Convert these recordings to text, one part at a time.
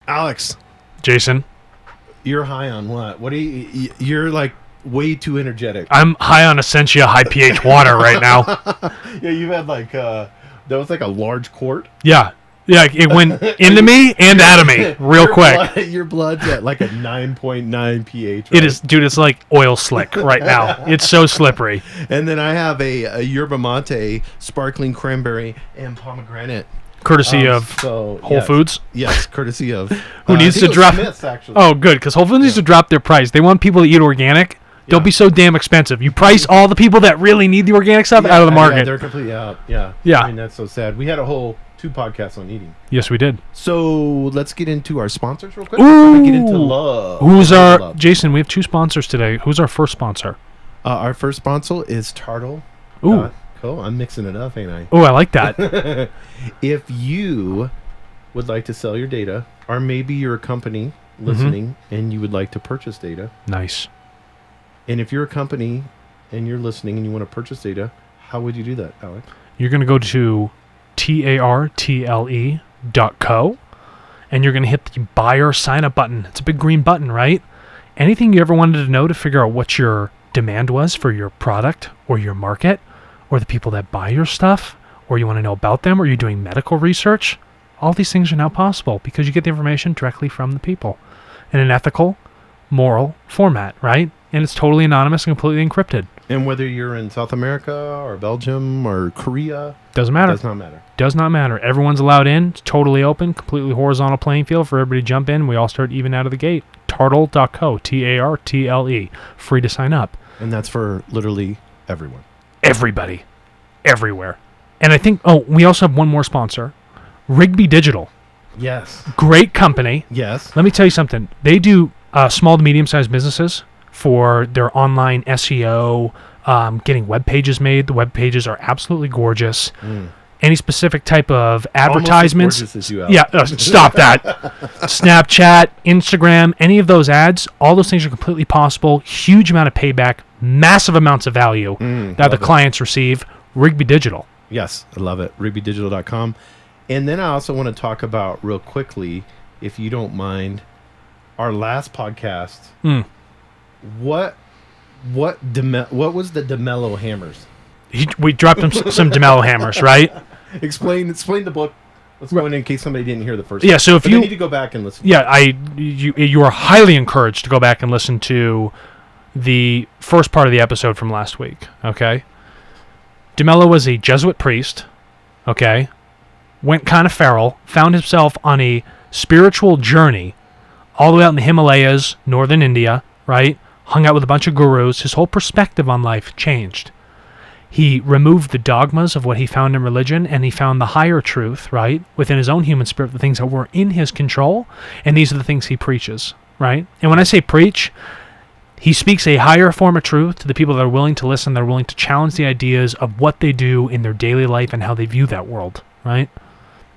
Alex, Jason, you're high on what? What do you're like way too energetic. I'm high on Essentia high pH water right now. Yeah, you had like that was like a large quart. Yeah, it went into me and out of me real quick. Your blood's at like a 9.9 pH. Right? It is, dude. It's like oil slick right now. It's so slippery. And then I have a yerba mate, sparkling cranberry, and pomegranate. Courtesy of Whole Foods. Yes, courtesy of who needs to drop. Smith's, actually. Oh, good, because Whole Foods needs to drop their price. They want people to eat organic. Don't be so damn expensive. You price all the people that really need the organic stuff out of the market. Yeah, they're completely out. Yeah. I mean, that's so sad. We had a whole 2 podcasts on eating. Yes, we did. So let's get into our sponsors real quick. Ooh. Get into love. Who's our Jason? We have 2 sponsors today. Who's our first sponsor? Our first sponsor is Turtle. Ooh. Cool. I'm mixing it up, ain't I? Oh, I like that. If you would like to sell your data, or maybe you're a company listening and you would like to purchase data. Nice. And if you're a company and you're listening and you want to purchase data, how would you do that, Alex? You're going to go to tartle.co and you're going to hit the buyer sign up button. It's a big green button, right? Anything you ever wanted to know to figure out what your demand was for your product or your market or the people that buy your stuff, or you want to know about them, or you're doing medical research, all these things are now possible because you get the information directly from the people in an ethical, moral format, right? And it's totally anonymous and completely encrypted. And whether you're in South America or Belgium or Korea, doesn't matter. Does not matter. Does not matter. Everyone's allowed in. It's totally open, completely horizontal playing field for everybody to jump in. We all start even out of the gate. Tartle.co, Tartle, free to sign up. And that's for literally everyone. Everybody. Everywhere. And I think, we also have one more sponsor. Rigby Digital. Yes. Great company. Yes. Let me tell you something. They do small to medium-sized businesses for their online SEO, getting web pages made. The web pages are absolutely gorgeous. Any specific type of advertisements. Almost as gorgeous as you, Alex. Stop that. Snapchat, Instagram, any of those ads, all those things are completely possible. Huge amount of payback, massive amounts of value that the clients receive. Rigby Digital. Yes, I love it. RigbyDigital.com. And then I also want to talk about real quickly, if you don't mind, our last podcast. What was the De Mello hammers? We dropped him some De Mello hammers, right? Explain the book. Let's go in case somebody didn't hear the first. Yeah, so if you need to go back and listen. Yeah, you are highly encouraged to go back and listen to the first part of the episode from last week. Okay. De Mello was a Jesuit priest, okay, went kind of feral, found himself on a spiritual journey all the way out in the Himalayas, northern India, right, hung out with a bunch of gurus. His whole perspective on life changed. He removed the dogmas of what he found in religion, and he found the higher truth, right, within his own human spirit, the things that were in his control, and these are the things he preaches, right? And when I say preach, he speaks a higher form of truth to the people that are willing to listen, that are willing to challenge the ideas of what they do in their daily life and how they view that world, right?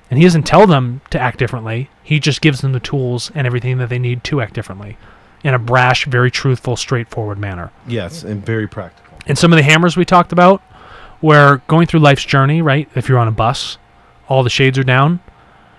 And he doesn't tell them to act differently. He just gives them the tools and everything that they need to act differently in a brash, very truthful, straightforward manner. Yes, and very practical. And some of the hammers we talked about were going through life's journey, right? If you're on a bus, all the shades are down.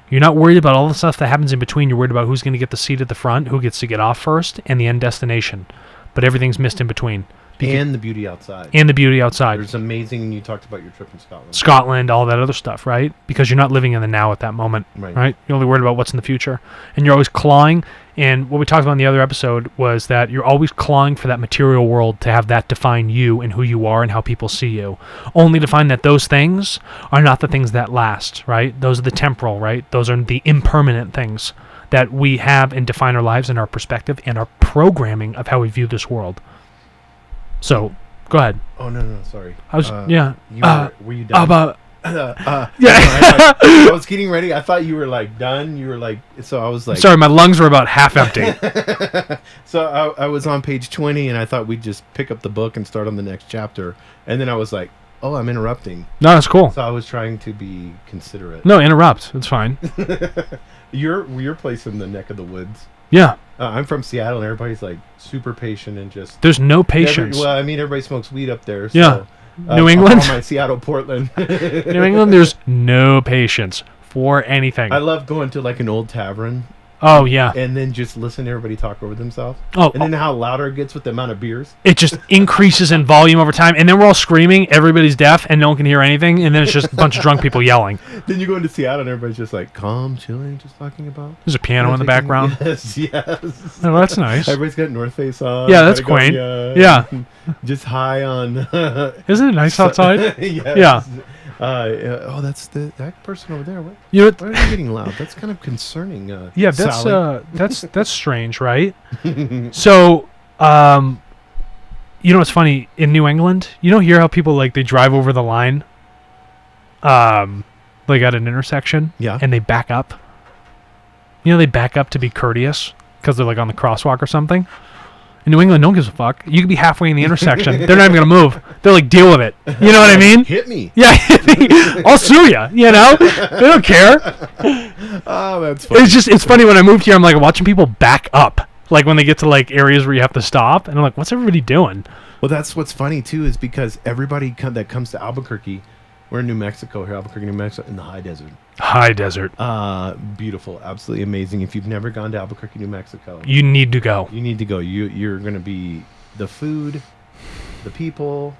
You're not worried about all the stuff that happens in between. You're worried about who's going to get the seat at the front, who gets to get off first, and the end destination. But everything's missed in between. And the beauty outside. And the beauty outside. It's amazing. You talked about your trip in Scotland. Scotland, all that other stuff, right? Because you're not living in the now at that moment, right? You're only worried about what's in the future. And you're always clawing. And what we talked about in the other episode was that you're always clawing for that material world to have that define you and who you are and how people see you. Only to find that those things are not the things that last, right? Those are the temporal, right? Those are the impermanent things that we have and define our lives and our perspective and our programming of how we view this world. So, go ahead. Oh, no, sorry. I was, were you done? Yeah. I was getting ready. I thought you were like done. You were like, so I was like. Sorry, my lungs were about half empty. So I was on page 20 and I thought we'd just pick up the book and start on the next chapter. And then I was like, oh, I'm interrupting. No, that's cool. So I was trying to be considerate. No, interrupt. It's fine. Your place in the neck of the woods. Yeah. I'm from Seattle, and everybody's like super patient and just. There's no patience. Everybody smokes weed up there. So, yeah. New England. My Seattle, Portland. New England. There's no patience for anything. I love going to like an old tavern. Oh, yeah. And then just listen to everybody talk over themselves. Oh, and then how louder it gets with the amount of beers. It just increases in volume over time. And then we're all screaming. Everybody's deaf and no one can hear anything. And then it's just a bunch of drunk people yelling. Then you go into Seattle and everybody's just like calm, chilling, just talking about. There's a piano in the background. Yes. Oh, that's nice. Everybody's got North Face on. Yeah, that's quaint. Yeah. Just high on. Isn't it nice outside? Yes. Yeah. That's that person over there. What? You know, Why are they getting loud? That's kind of concerning. yeah, that's Sally. that's strange, right? So, you know what's funny in New England? You don't hear how people like they drive over the line, like at an intersection, Yeah. and they back up. You know, they back up to be courteous because they're like on the crosswalk or something. In New England, no one gives a fuck. You could be halfway in the intersection. They're not even going to move. They're like, deal with it. You know what I mean? Hit me. Yeah, I'll sue you. You know? They don't care. Oh, that's funny. It's funny when I moved here, I'm like watching people back up. Like when they get to like areas where you have to stop. And I'm like, what's everybody doing? Well, that's what's funny, too, is because everybody that comes to Albuquerque, we're in New Mexico here, Albuquerque, New Mexico, in the high desert. High desert. Beautiful. Absolutely amazing. If you've never gone to Albuquerque, New Mexico, You need to go. you need to go. You're going to be the food, the people,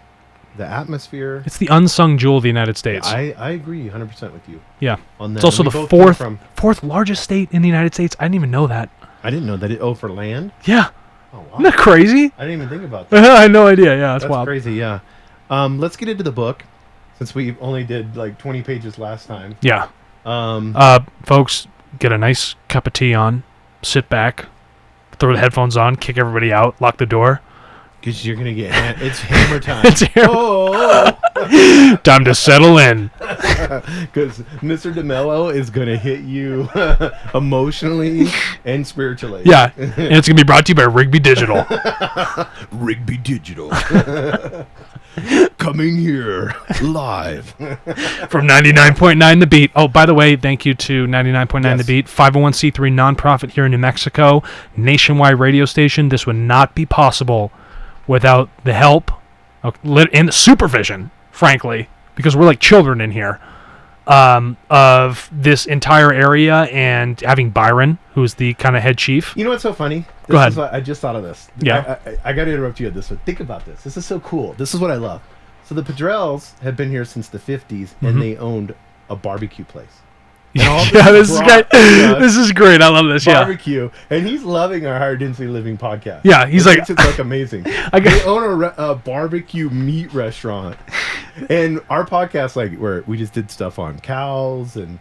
the atmosphere. It's the unsung jewel of the United States. I agree 100% with you Yeah. on that. It's also We the both came fourth largest state in the United States. I didn't even know that. I didn't know that. For land? Yeah. Oh, wow. Isn't that crazy? I didn't even think about that. I had no idea. Yeah, that's That's wild. crazy, yeah. Let's get into the book, since we only did like 20 pages last time. Yeah. Folks, get a nice cup of tea on, sit back, throw the headphones on, kick everybody out, lock the door. Because you're going to get... it's hammer time. It's hammer. Oh! Time to settle in. Because Mr. De Mello is going to hit you emotionally and spiritually. Yeah, and it's going to be brought to you by Rigby Digital. Rigby Digital. Coming here live. From 99.9 The Beat. Oh, by the way, thank you to 99.9 Yes. The Beat, 501c3 nonprofit here in New Mexico, nationwide radio station. This would not be possible without the help and the supervision, frankly, because we're like children in here, of this entire area, and having Byron, who's the kind of head chief. You know what's so funny? Go ahead. I just thought of this. Yeah. I got to interrupt you at this one. Think about this. This is so cool. This is what I love. So the Padrells have been here since the 50s, and they owned a barbecue place. And all Yeah, this is great. us This is great. I love this. Yeah. barbecue, and he's loving our higher density living podcast. Yeah, he's He like, thinks it's like amazing. They own a barbecue meat restaurant, and our podcast, like, where we just did stuff on cows and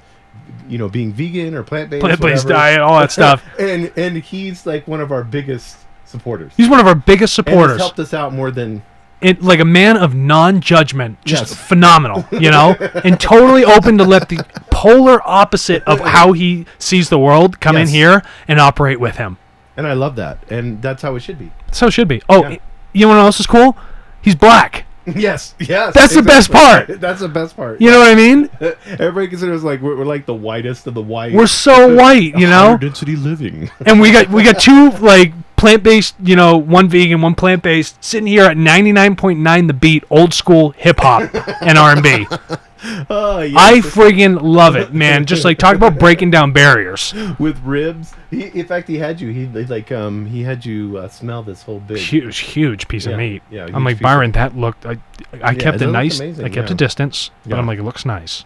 being vegan or plant-based plant-based diet, all that stuff. and he's like one of our biggest supporters. He's one of our biggest And supporters. has helped us out more than Like a man of non-judgment, just Yes. phenomenal, and totally open to let the polar opposite of how he sees the world come in Yes. here and operate with him. and I love that, and that's how it should be. So it should be. Oh, Yeah. you know what else is cool? He's black. Yes. That's the best part. That's the best part. You know what I mean? Everybody considers like we're like the whitest of the white. We're so white, Higher density living. And we got two like plant-based, one vegan, one plant-based, sitting here at 99.9 The Beat, old school hip hop and R&B. Oh, yes. I friggin' love it, man. Just like talk about breaking down barriers. With ribs. In fact, he had you. He had you smell this whole big. Huge piece Yeah, of meat. yeah, I'm huge like, piece Byron, that looked. I kept that it looked nice. amazing, I kept yeah. a distance, but Yeah. I'm like, it looks nice.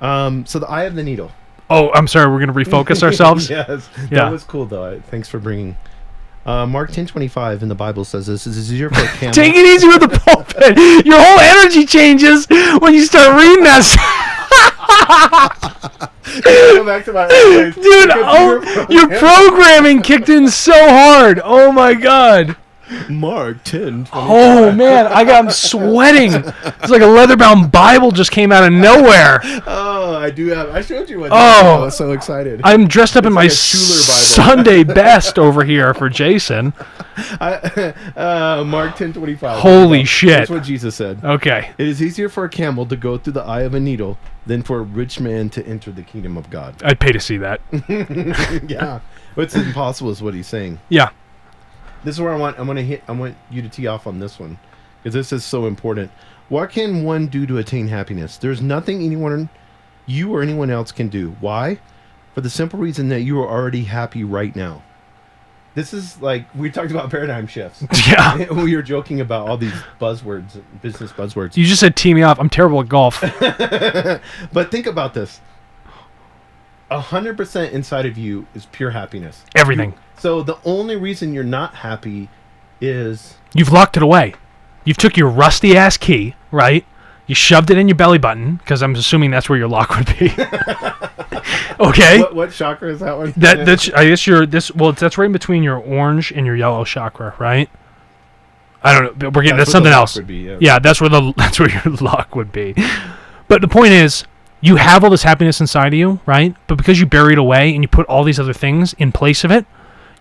So the eye of the needle. Oh, I'm sorry. We're gonna refocus ourselves. Yes. Yeah. That was cool though. Thanks for bringing. Mark 10:25 in the Bible says this is easier for a camel. Take it easy with the pulpit. Your whole energy changes when you start reading that. Go back to my Dude, your programming kicked in so hard. Oh my god. Mark 10:25. Oh man, I'm sweating. It's like a leather-bound Bible just came out of nowhere. Oh, I do have. I showed you one. Oh. I was so excited. I'm dressed up in It's my like a Schuler Bible. Sunday best over here for Jason. Mark 10:25. Holy shit. That's what Jesus said. Okay. It is easier for a camel to go through the eye of a needle than for a rich man to enter the kingdom of God. I'd pay to see that. Yeah, what's impossible is what he's saying. Yeah. This is where I want you to tee off on this one, because this is so important. What can one do to attain happiness? There's nothing you or anyone else can do. Why? for the simple reason that you are already happy right now. This is like, we talked about paradigm shifts. Yeah. We were joking about all these buzzwords, business buzzwords. You just said tee me off. I'm terrible at golf. But think about this. 100% inside of you is pure happiness. Everything. So the only reason you're not happy is... You've locked it away. You've took your rusty-ass key, right? You shoved it in your belly button, because I'm assuming that's where your lock would be. Okay? What chakra is that one? That's I guess that's right in between your orange and your yellow chakra, right? I don't know. That's something else. Would be, yeah, that's where your lock would be. But the point is, you have all this happiness inside of you, right? But because you bury it away and you put all these other things in place of it,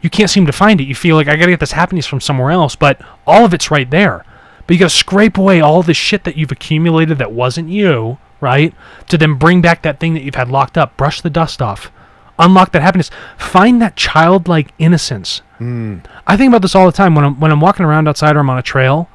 you can't seem to find it. You feel like, I got to get this happiness from somewhere else, but all of it's right there. But you got to scrape away all the shit that you've accumulated that wasn't you, right? To then bring back that thing that you've had locked up. Brush the dust off. Unlock that happiness. Find that childlike innocence. I think about this all the time. When I'm walking around outside or I'm on a trail,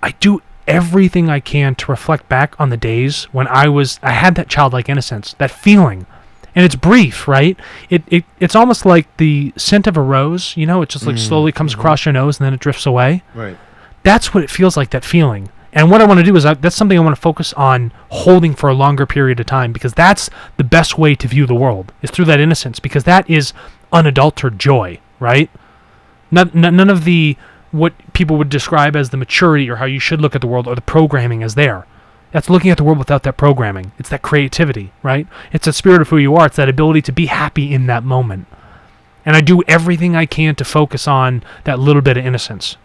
I do everything I can to reflect back on the days when I had that childlike innocence, that feeling. And it's brief, right? It's almost like the scent of a rose, you know? It just like slowly comes across your nose and then it drifts away. Right. That's what it feels like, that feeling. And what I want to do is that's something I want to focus on holding for a longer period of time, because that's the best way to view the world, is through that innocence, because that is unadulterated joy, right? None of the what people would describe as the maturity or how you should look at the world or the programming is there. That's looking at the world without that programming. It's that creativity, right? It's the spirit of who you are. It's that ability to be happy in that moment. And I do everything I can to focus on that little bit of innocence.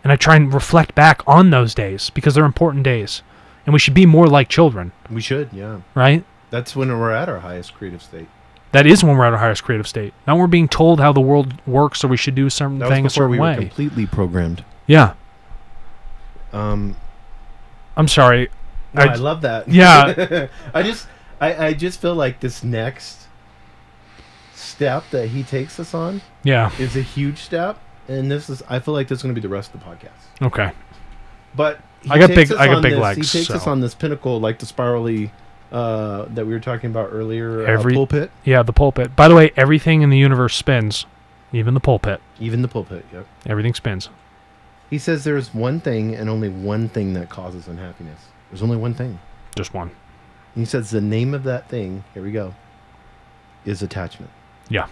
And I try and reflect back on those days, because they're important days. And we should be more like children. We should, yeah. Right? That's when we're at our highest creative state. That is when we're at our highest creative state. Now we're being told how the world works, or we should do certain things a certain way. That was before we were completely programmed. Yeah. I'm sorry. No, I love that. Yeah. I just feel like this next step that he takes us on is a huge step. And I feel like this is going to be the rest of the podcast. Okay. But I got big legs. He takes us on this pinnacle, like the spirally that we were talking about earlier. Pulpit. Yeah, the pulpit. By the way, everything in the universe spins, even the pulpit. Even the pulpit. Yep. Everything spins. He says there is one thing and only one thing that causes unhappiness. There's only one thing. Just one. And he says the name of that thing. Here we go. Is attachment. Yeah.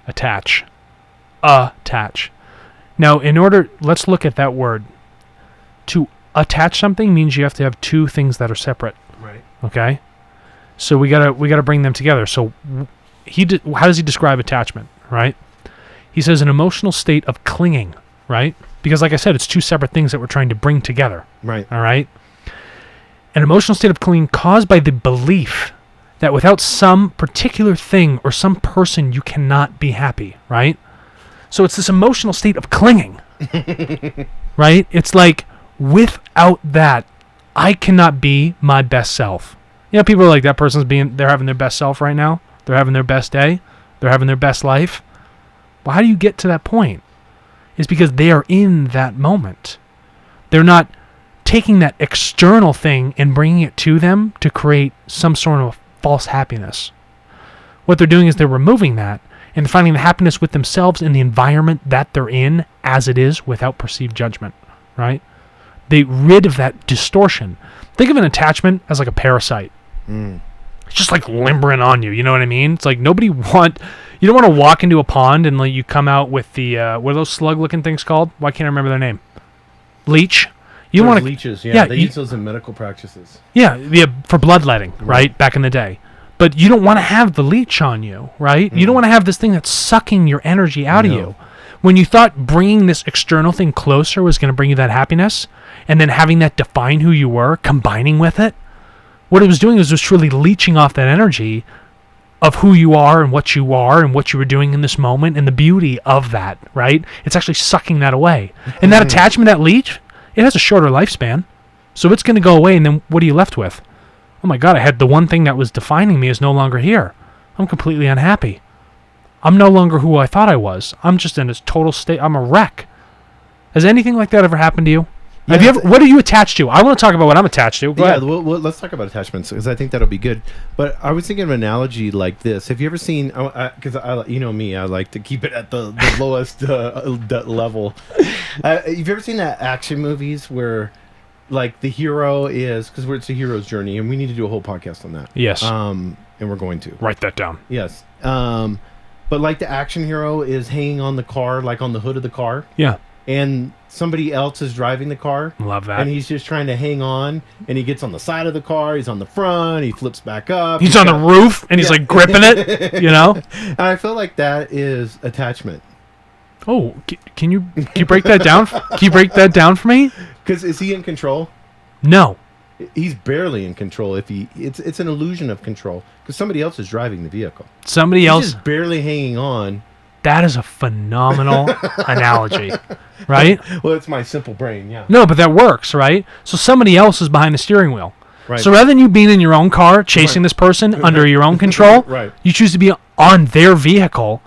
Attach. Attach. Now, let's look at that word. To attach something means you have to have two things that are separate. Right. Okay? So we gotta bring them together. So how does he describe attachment, right? He says an emotional state of clinging, right? Because like I said, it's two separate things that we're trying to bring together. Right. All right? An emotional state of clinging caused by the belief that without some particular thing or some person, you cannot be happy, right? So it's this emotional state of clinging, right? It's like, without that, I cannot be my best self. You know, people are like, they're having their best self right now. They're having their best day. They're having their best life. Well, how do you get to that point? It's because they are in that moment. They're not taking that external thing and bringing it to them to create some sort of false happiness. What they're doing is they're removing that and finding the happiness with themselves in the environment that they're in as it is, without perceived judgment, right? They rid of that distortion. Think of an attachment as like a parasite. It's just like limbering on you, you know what I mean? It's like you don't want to walk into a pond and like you come out with the what are those slug-looking things called? Why can't I remember their name? Leech. You want leeches, yeah. They use those in medical practices. Yeah, for bloodletting, right? Back in the day. But you don't want to have the leech on you, right? You don't want to have this thing that's sucking your energy out of you. When you thought bringing this external thing closer was going to bring you that happiness, and then having that define who you were, combining with it, what it was doing was just truly leeching off that energy of who you are and what you were doing in this moment, and the beauty of that, right? It's actually sucking that away. And that attachment, that leech, it has a shorter lifespan. So it's going to go away, and then what are you left with? Oh my God, I had the one thing that was defining me is no longer here. I'm completely unhappy. I'm no longer who I thought I was. I'm just in a total state. I'm a wreck. Has anything like that ever happened to you? Have you ever? What are you attached to? I want to talk about what I'm attached to. Go ahead. Well, let's talk about attachments because I think that'll be good. But I was thinking of an analogy like this. Have you ever seen? Because you know me, I like to keep it at the lowest level. Have you ever seen that action movies where, like, the hero is because it's a hero's journey, and we need to do a whole podcast on that. Yes. And we're going to Write that down. Yes. But like the action hero is hanging on the car, like on the hood of the car. Yeah. And somebody else is driving the car. Love that. And he's just trying to hang on. And he gets on the side of the car. He's on the front. He flips back up. He's on the roof, and he's like gripping it, you know? And I feel like that is attachment. Oh, can you break that down? Can you break that down for me? Because is he in control? No. He's barely in control. It's an illusion of control. Because somebody else is driving the vehicle. Somebody He's else. just barely hanging on. That is a phenomenal analogy, right? Well, it's my simple brain, yeah. No, but that works, right? So somebody else is behind the steering wheel. Right. So rather than you being in your own car chasing this person under your own control, Right. you choose to be on their vehicle,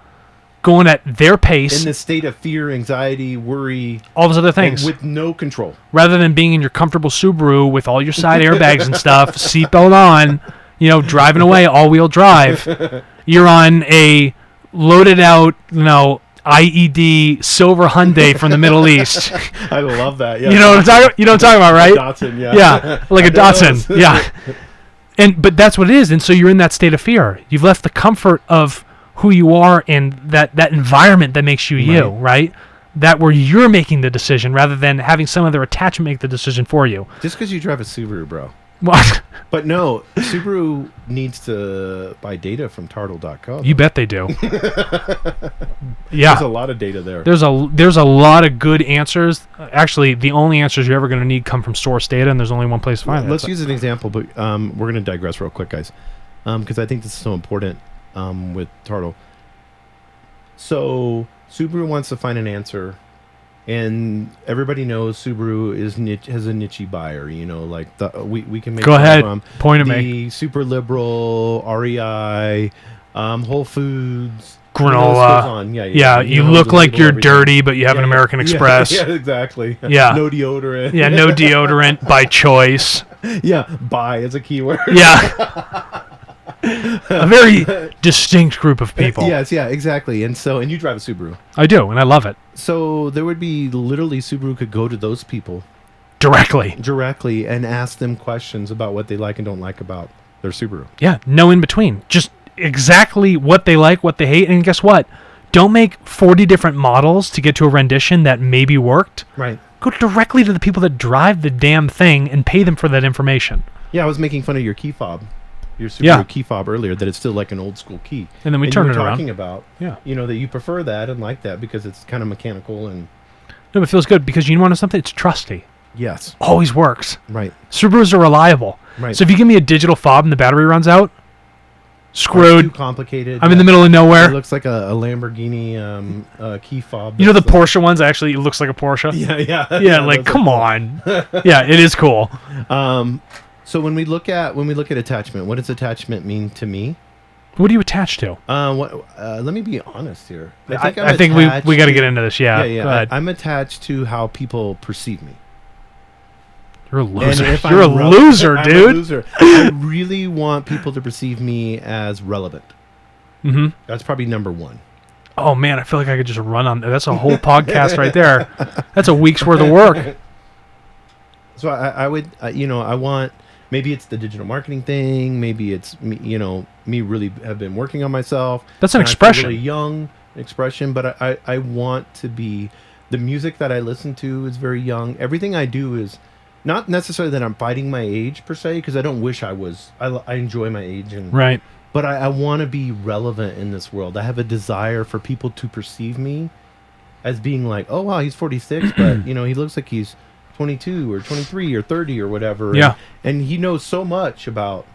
going at their pace, In this state of fear, anxiety, worry, all those other things. and with no control. Rather than being in your comfortable Subaru with all your side airbags and stuff, seatbelt on, driving away, all-wheel drive, you're on a loaded out, IED silver Hyundai from the Middle East. I love that. Yeah. You know what I'm talking about, right? Datsun, yeah. Yeah, like a Datsun. Yeah. But that's what it is. And so you're in that state of fear. You've left the comfort of who you are and that environment that makes you you, right? That where you're making the decision rather than having some other attachment make the decision for you. Just because you drive a Subaru, bro. What? But no, Subaru needs to buy data from Tartle.com. You bet they do. Yeah. There's a lot of data there. There's a lot of good answers. Actually, the only answers you're ever going to need come from source data, and there's only one place to find it. Let's use an example, but we're going to digress real quick, guys, because I think this is so important with Tartle. So Subaru wants to find an answer, and everybody knows Subaru has a niche buyer. Like we can make Go ahead, from point at the me. super liberal REI, Whole Foods. Granola. Yeah. You look like you're dirty, but you have an American Express. Yeah, exactly. Yeah. No deodorant. Yeah, no deodorant by choice. Yeah, buy is a keyword. Yeah. A very distinct group of people. Yes, yeah, exactly. And you drive a Subaru. I do, and I love it. So there would be literally Subaru could go to those people directly and ask them questions about what they like and don't like about their Subaru. Yeah, no in between. Just exactly what they like, what they hate, and guess what? Don't make 40 different models to get to a rendition that maybe worked. Right. Go directly to the people that drive the damn thing and pay them for that information. Yeah, I was making fun of your key fob. Your Subaru key fob earlier, that it's still like an old school key. And then we turned it around. Talking about, that you prefer that and like that because it's kind of mechanical and... No, it feels good because you want something, it's trusty. Yes. Always works. Right. Subarus are reliable. Right. So if you give me a digital fob and the battery runs out, screwed. Too complicated. I'm in the middle of nowhere. It looks like a Lamborghini key fob. You know the Porsche ones? Actually, it looks like a Porsche. Yeah, like, come on. Yeah, it is cool. So when we look at attachment, what does attachment mean to me? What do you attach to? Let me be honest here. I think we got to get into this. Yeah. Yeah. Go ahead. I'm attached to how people perceive me. You're a loser. You're a loser, dude. I'm a loser. I really want people to perceive me as relevant. Mm-hmm. That's probably number one. Oh man, I feel like I could just run on. That's a whole podcast right there. That's a week's worth of work. So I would, I want. Maybe it's the digital marketing thing. Maybe it's me really have been working on myself. That's an expression. Really young expression, but I want to be. The music that I listen to is very young. Everything I do is not necessarily that I'm fighting my age per se, because I don't wish I was. I enjoy my age right. But I want to be relevant in this world. I have a desire for people to perceive me as being like, oh wow, he's 46, but he looks like he's 22 or 23 or 30 or whatever. Yeah. And he knows so much about,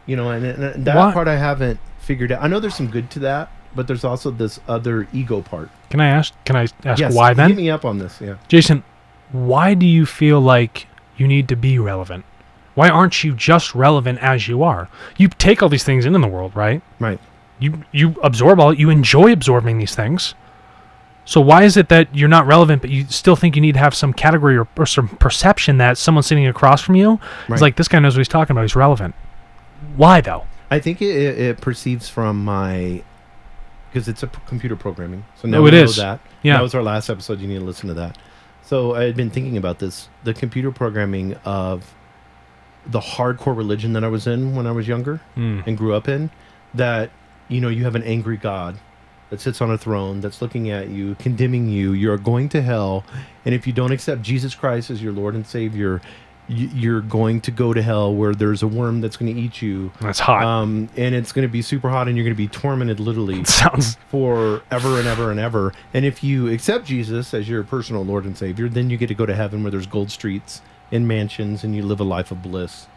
and that part I haven't figured out. I know there's some good to that, but there's also this other ego part. Can I ask yes, why then? Hit me up on this, yeah. Jason, why do you feel like you need to be relevant? Why aren't you just relevant as you are? You take all these things into the world, right? Right. You absorb all. You enjoy absorbing these things. So why is it that you're not relevant, but you still think you need to have some category or some perception that someone sitting across from you is like, this guy knows what he's talking about, he's relevant? Why, though? I think it perceives from because it's a computer programming. So now it we know is. that. Yeah. That was our last episode. You need to listen to that. So I had been thinking about this, the computer programming of the hardcore religion that I was in when I was younger and grew up in, that, you have an angry God that sits on a throne that's looking at you, condemning you. You're going to hell. And if you don't accept Jesus Christ as your Lord and Savior, you're going to go to hell, where there's a worm that's going to eat you. That's hot. And it's going to be super hot, and you're going to be tormented literally Sounds forever and ever and ever. And if you accept Jesus as your personal Lord and Savior, then you get to go to heaven, where there's gold streets and mansions, and you live a life of bliss.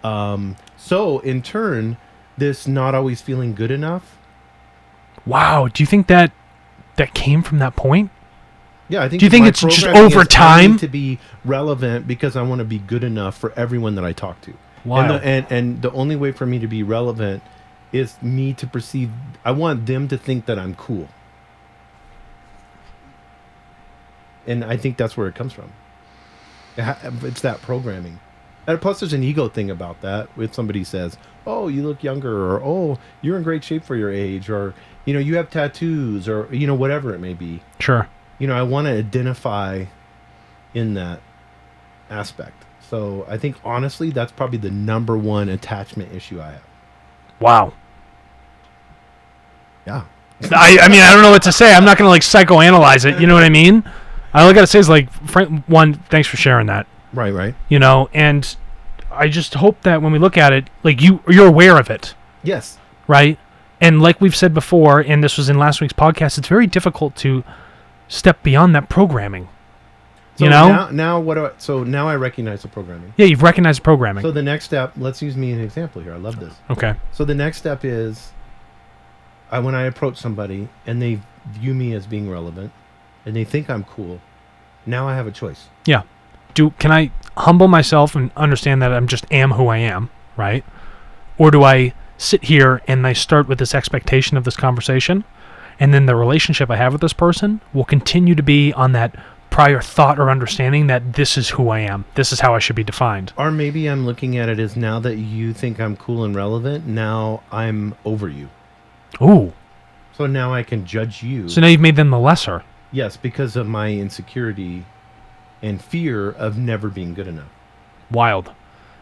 So in turn, this not always feeling good enough. Wow. Do you think that came from that point? Yeah, I think. Do you think my it's just programming over is, I time need to be relevant because I want to be good enough for everyone that I talk to. Wow. And the only way for me to be relevant is me to perceive. I want them to think that I'm cool, and I think that's where it comes from. It's that programming. And plus, there's an ego thing about that. If somebody says, "Oh, you look younger," or "Oh, you're in great shape for your age," or you have tattoos, or whatever it may be. Sure. I want to identify in that aspect. So I think, honestly, that's probably the number one attachment issue I have. Wow. Yeah. I mean, I don't know what to say. I'm not going to psychoanalyze it. You know what I mean? All I got to say is one, thanks for sharing that. Right. And I just hope that when we look at it, you're aware of it. Yes. Right? And like we've said before, and this was in last week's podcast, it's very difficult to step beyond that programming. So now what do I? So now I recognize the programming. Yeah, you've recognized the programming. So the next step. Let's use me as an example here. I love this. Okay. So the next step is, when I approach somebody and they view me as being relevant, and they think I'm cool. Now I have a choice. Yeah. Can I humble myself and understand that I'm just am who I am, right? Or do I sit here and I start with this expectation of this conversation, and then the relationship I have with this person will continue to be on that prior thought or understanding that this is who I am. This is how I should be defined. Or maybe I'm looking at it as, now that you think I'm cool and relevant, now I'm over you. Ooh. So now I can judge you. So now you've made them the lesser. Yes, because of my insecurity and fear of never being good enough. Wild.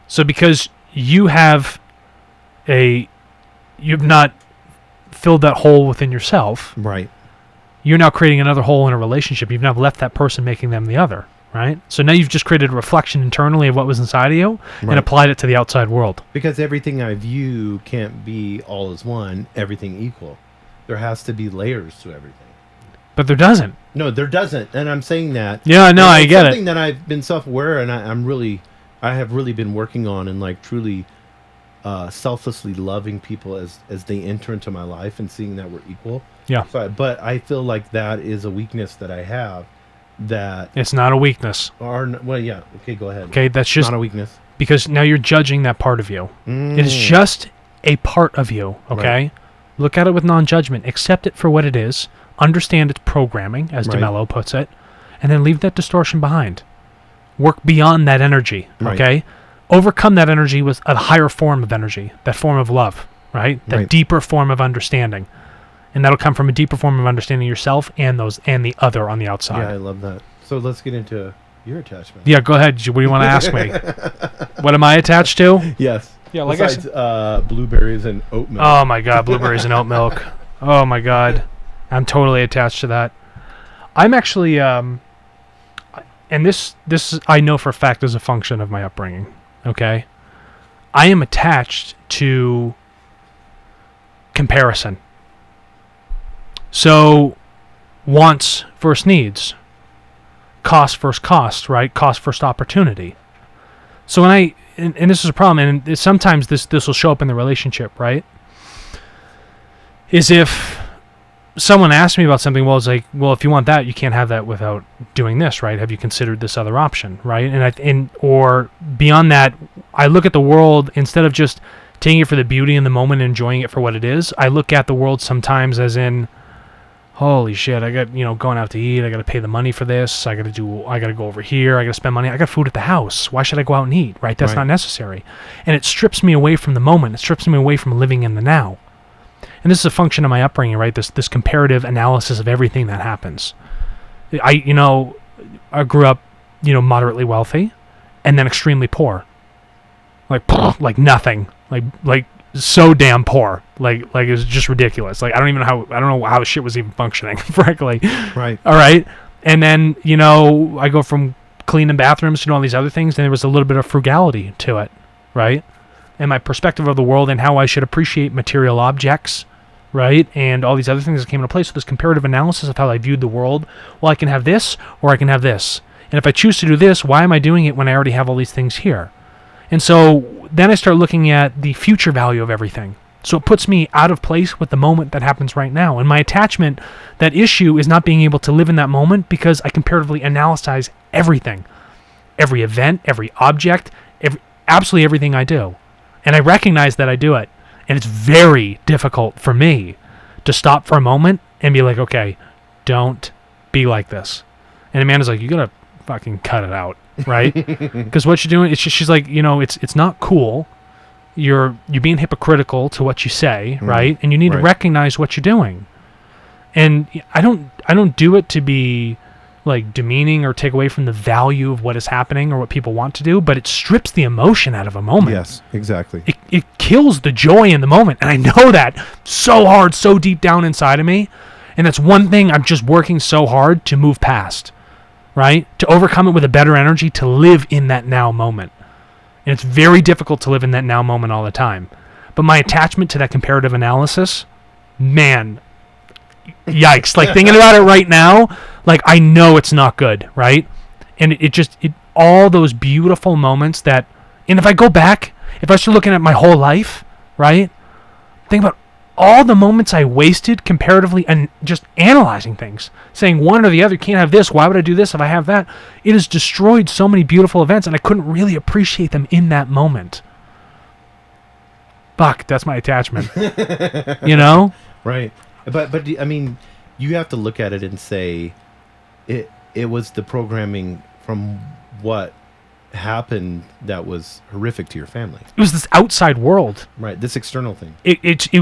So because you've not filled that hole within yourself. Right. You're now creating another hole in a relationship. You've now left that person, making them the other, right? So now you've just created a reflection internally of what was inside of you and applied it to the outside world. Because everything I view can't be all as one, everything equal. There has to be layers to everything. But there doesn't. No, there doesn't. And I'm saying that. Yeah, no, I get it. Something that I've been self-aware, and I have really been working on, and truly selflessly loving people as they enter into my life and seeing that we're equal. Yeah. But I feel like that is a weakness that I have. That it's not a weakness. Yeah. Okay, go ahead. Okay, that's just not a weakness, because now you're judging that part of you. It is just a part of you. Okay, right. Look at it with non-judgment. Accept it for what it is. Understand its programming, as De Mello puts it, and then leave that distortion behind. Work beyond that energy. Okay, overcome that energy with a higher form of energy, that form of love. Right, that deeper form of understanding. And that'll come from a deeper form of understanding yourself and the other on the outside. Yeah, I love that. So let's get into your attachment. Yeah, go ahead. What do you want to ask me? What am I attached to? Yes. Yeah, like besides blueberries and oat milk. Oh my God, blueberries and oat milk. Oh my God, I'm totally attached to that. I'm actually, and this I know for a fact is a function of my upbringing. Okay, I am attached to comparison. So, wants versus needs, cost versus cost, right? Cost versus opportunity. So when and this is a problem, and sometimes this will show up in the relationship, right? Is if someone asks me about something, well, it's like, well, if you want that, you can't have that without doing this, right? Have you considered this other option, right? Or beyond that, I look at the world, instead of just taking it for the beauty in the moment and enjoying it for what it is, I look at the world sometimes as in, holy shit, I got, going out to eat, I got to pay the money for this, I got to go over here, I got to spend money, I got food at the house. Why should I go out and eat, right? That's not necessary. And it strips me away from the moment. It strips me away from living in the now. And this is a function of my upbringing, right? This comparative analysis of everything that happens. I grew up, moderately wealthy and then extremely poor. Like nothing. Like so damn poor. Like it was just ridiculous. Like I don't know how shit was even functioning, frankly. Right. All right. And then, I go from cleaning bathrooms to all these other things, and there was a little bit of frugality to it, right? And my perspective of the world and how I should appreciate material objects, right? And all these other things that came into place. So this comparative analysis of how I viewed the world. Well, I can have this or I can have this. And if I choose to do this, why am I doing it when I already have all these things here? And so then I start looking at the future value of everything. So it puts me out of place with the moment that happens right now. And my attachment, that issue is not being able to live in that moment because I comparatively analyze everything. Every event, every object, absolutely everything I do. And I recognize that I do it. And it's very difficult for me to stop for a moment and be like, okay, don't be like this. And Amanda's like, you gotta fucking cut it out, right? Because what you're doing, it's just, she's like, it's not cool. You're being hypocritical to what you say, right? And you need to recognize what you're doing. And I don't do it to be like demeaning or take away from the value of what is happening or what people want to do, but it strips the emotion out of a moment. Yes, exactly. It kills the joy in the moment. And I know that so hard, so deep down inside of me. And that's one thing I'm just working so hard to move past, right? To overcome it with a better energy, to live in that now moment. And it's very difficult to live in that now moment all the time. But my attachment to that comparative analysis, man, yikes. Like thinking about it right now, like I know it's not good, right? And it all those beautiful moments that, and if I go back, if I start looking at my whole life, right? Think about all the moments I wasted comparatively and just analyzing things, saying one or the other, can't have this, why would I do this if I have that? It has destroyed so many beautiful events and I couldn't really appreciate them in that moment. Fuck, that's my attachment. Right. But I mean, you have to look at it and say it was the programming from what happened that was horrific to your family. It was this outside world. Right, this external thing. It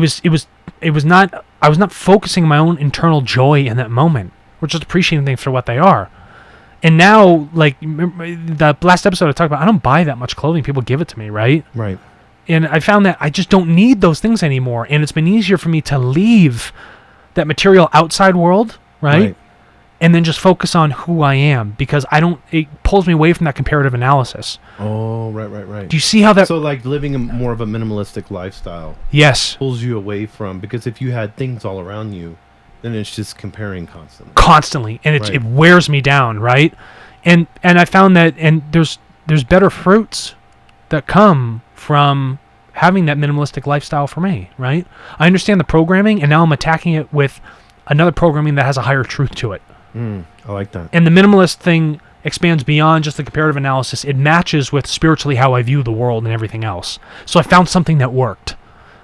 was not, I was not focusing my own internal joy in that moment. We're just appreciating things for what they are. And now, like, remember the last episode I talked about, I don't buy that much clothing. People give it to me, right? Right. And I found that I just don't need those things anymore. And it's been easier for me to leave that material outside world, right? And then just focus on who I am, because it pulls me away from that comparative analysis. Oh, right. Do you see how that... So like living more of a minimalistic lifestyle. Yes. Pulls you away from, because if you had things all around you, then it's just comparing constantly. Constantly. And it wears me down, right? And I found that, and there's better fruits that come from having that minimalistic lifestyle for me, right? I understand the programming, and now I'm attacking it with another programming that has a higher truth to it. I like that. And the minimalist thing expands beyond just the comparative analysis. It matches with spiritually how I view the world and everything else. So I found something that worked.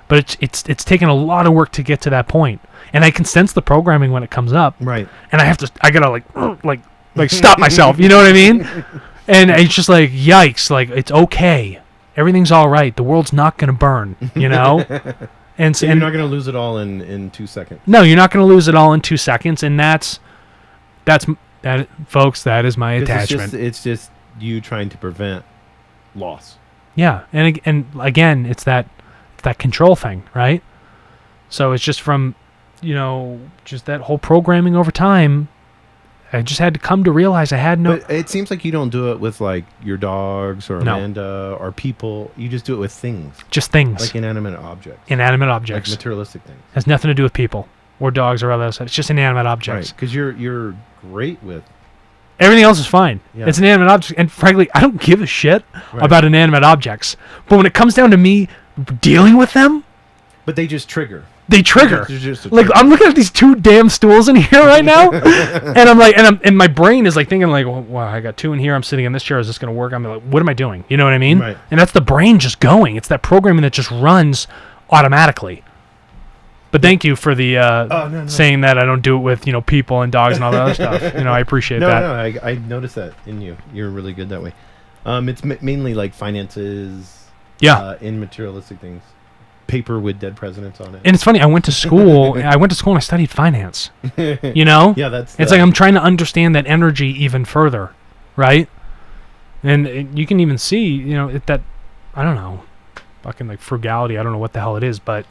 But it's taken a lot of work to get to that point. And I can sense the programming when it comes up. Right. And I gotta like stop myself, you know what I mean? And it's just like, yikes, like it's okay. Everything's all right. The world's not gonna burn, you know? And you're not gonna lose it all in 2 seconds. No, you're not gonna lose it all in 2 seconds, and that's folks, that is my attachment. It's just you trying to prevent loss. Yeah, and again, it's that control thing, right? So it's just from, just that whole programming over time. I just had to come to realize I had no... But it seems like you don't do it with like your dogs or Amanda or people. You just do it with things. Just things. Like inanimate objects. Inanimate objects. Like materialistic things. Has nothing to do with people or dogs or others. It's just inanimate objects. Right, because you're great with... Everything else is fine. Yeah. It's inanimate objects. And frankly, I don't give a shit about inanimate objects. But when it comes down to me dealing with them... But they just trigger. They trigger. Like, I'm looking at these two damn stools in here right now, and I'm like, and my brain is like thinking like, well, wow, I got two in here. I'm sitting in this chair. Is this going to work? I'm like, what am I doing? You know what I mean? Right. And that's the brain just going. It's that programming that just runs automatically. But thank you for the no. saying that I don't do it with people and dogs and all that other stuff. I appreciate that. No, I noticed that in you. You're really good that way. It's mainly like finances, in materialistic things, paper with dead presidents on it. And it's funny. I went to school. and I studied finance. Yeah, that's. It's like I'm trying to understand that energy even further, right? And you can even see, that I don't know, fucking like frugality. I don't know what the hell it is, but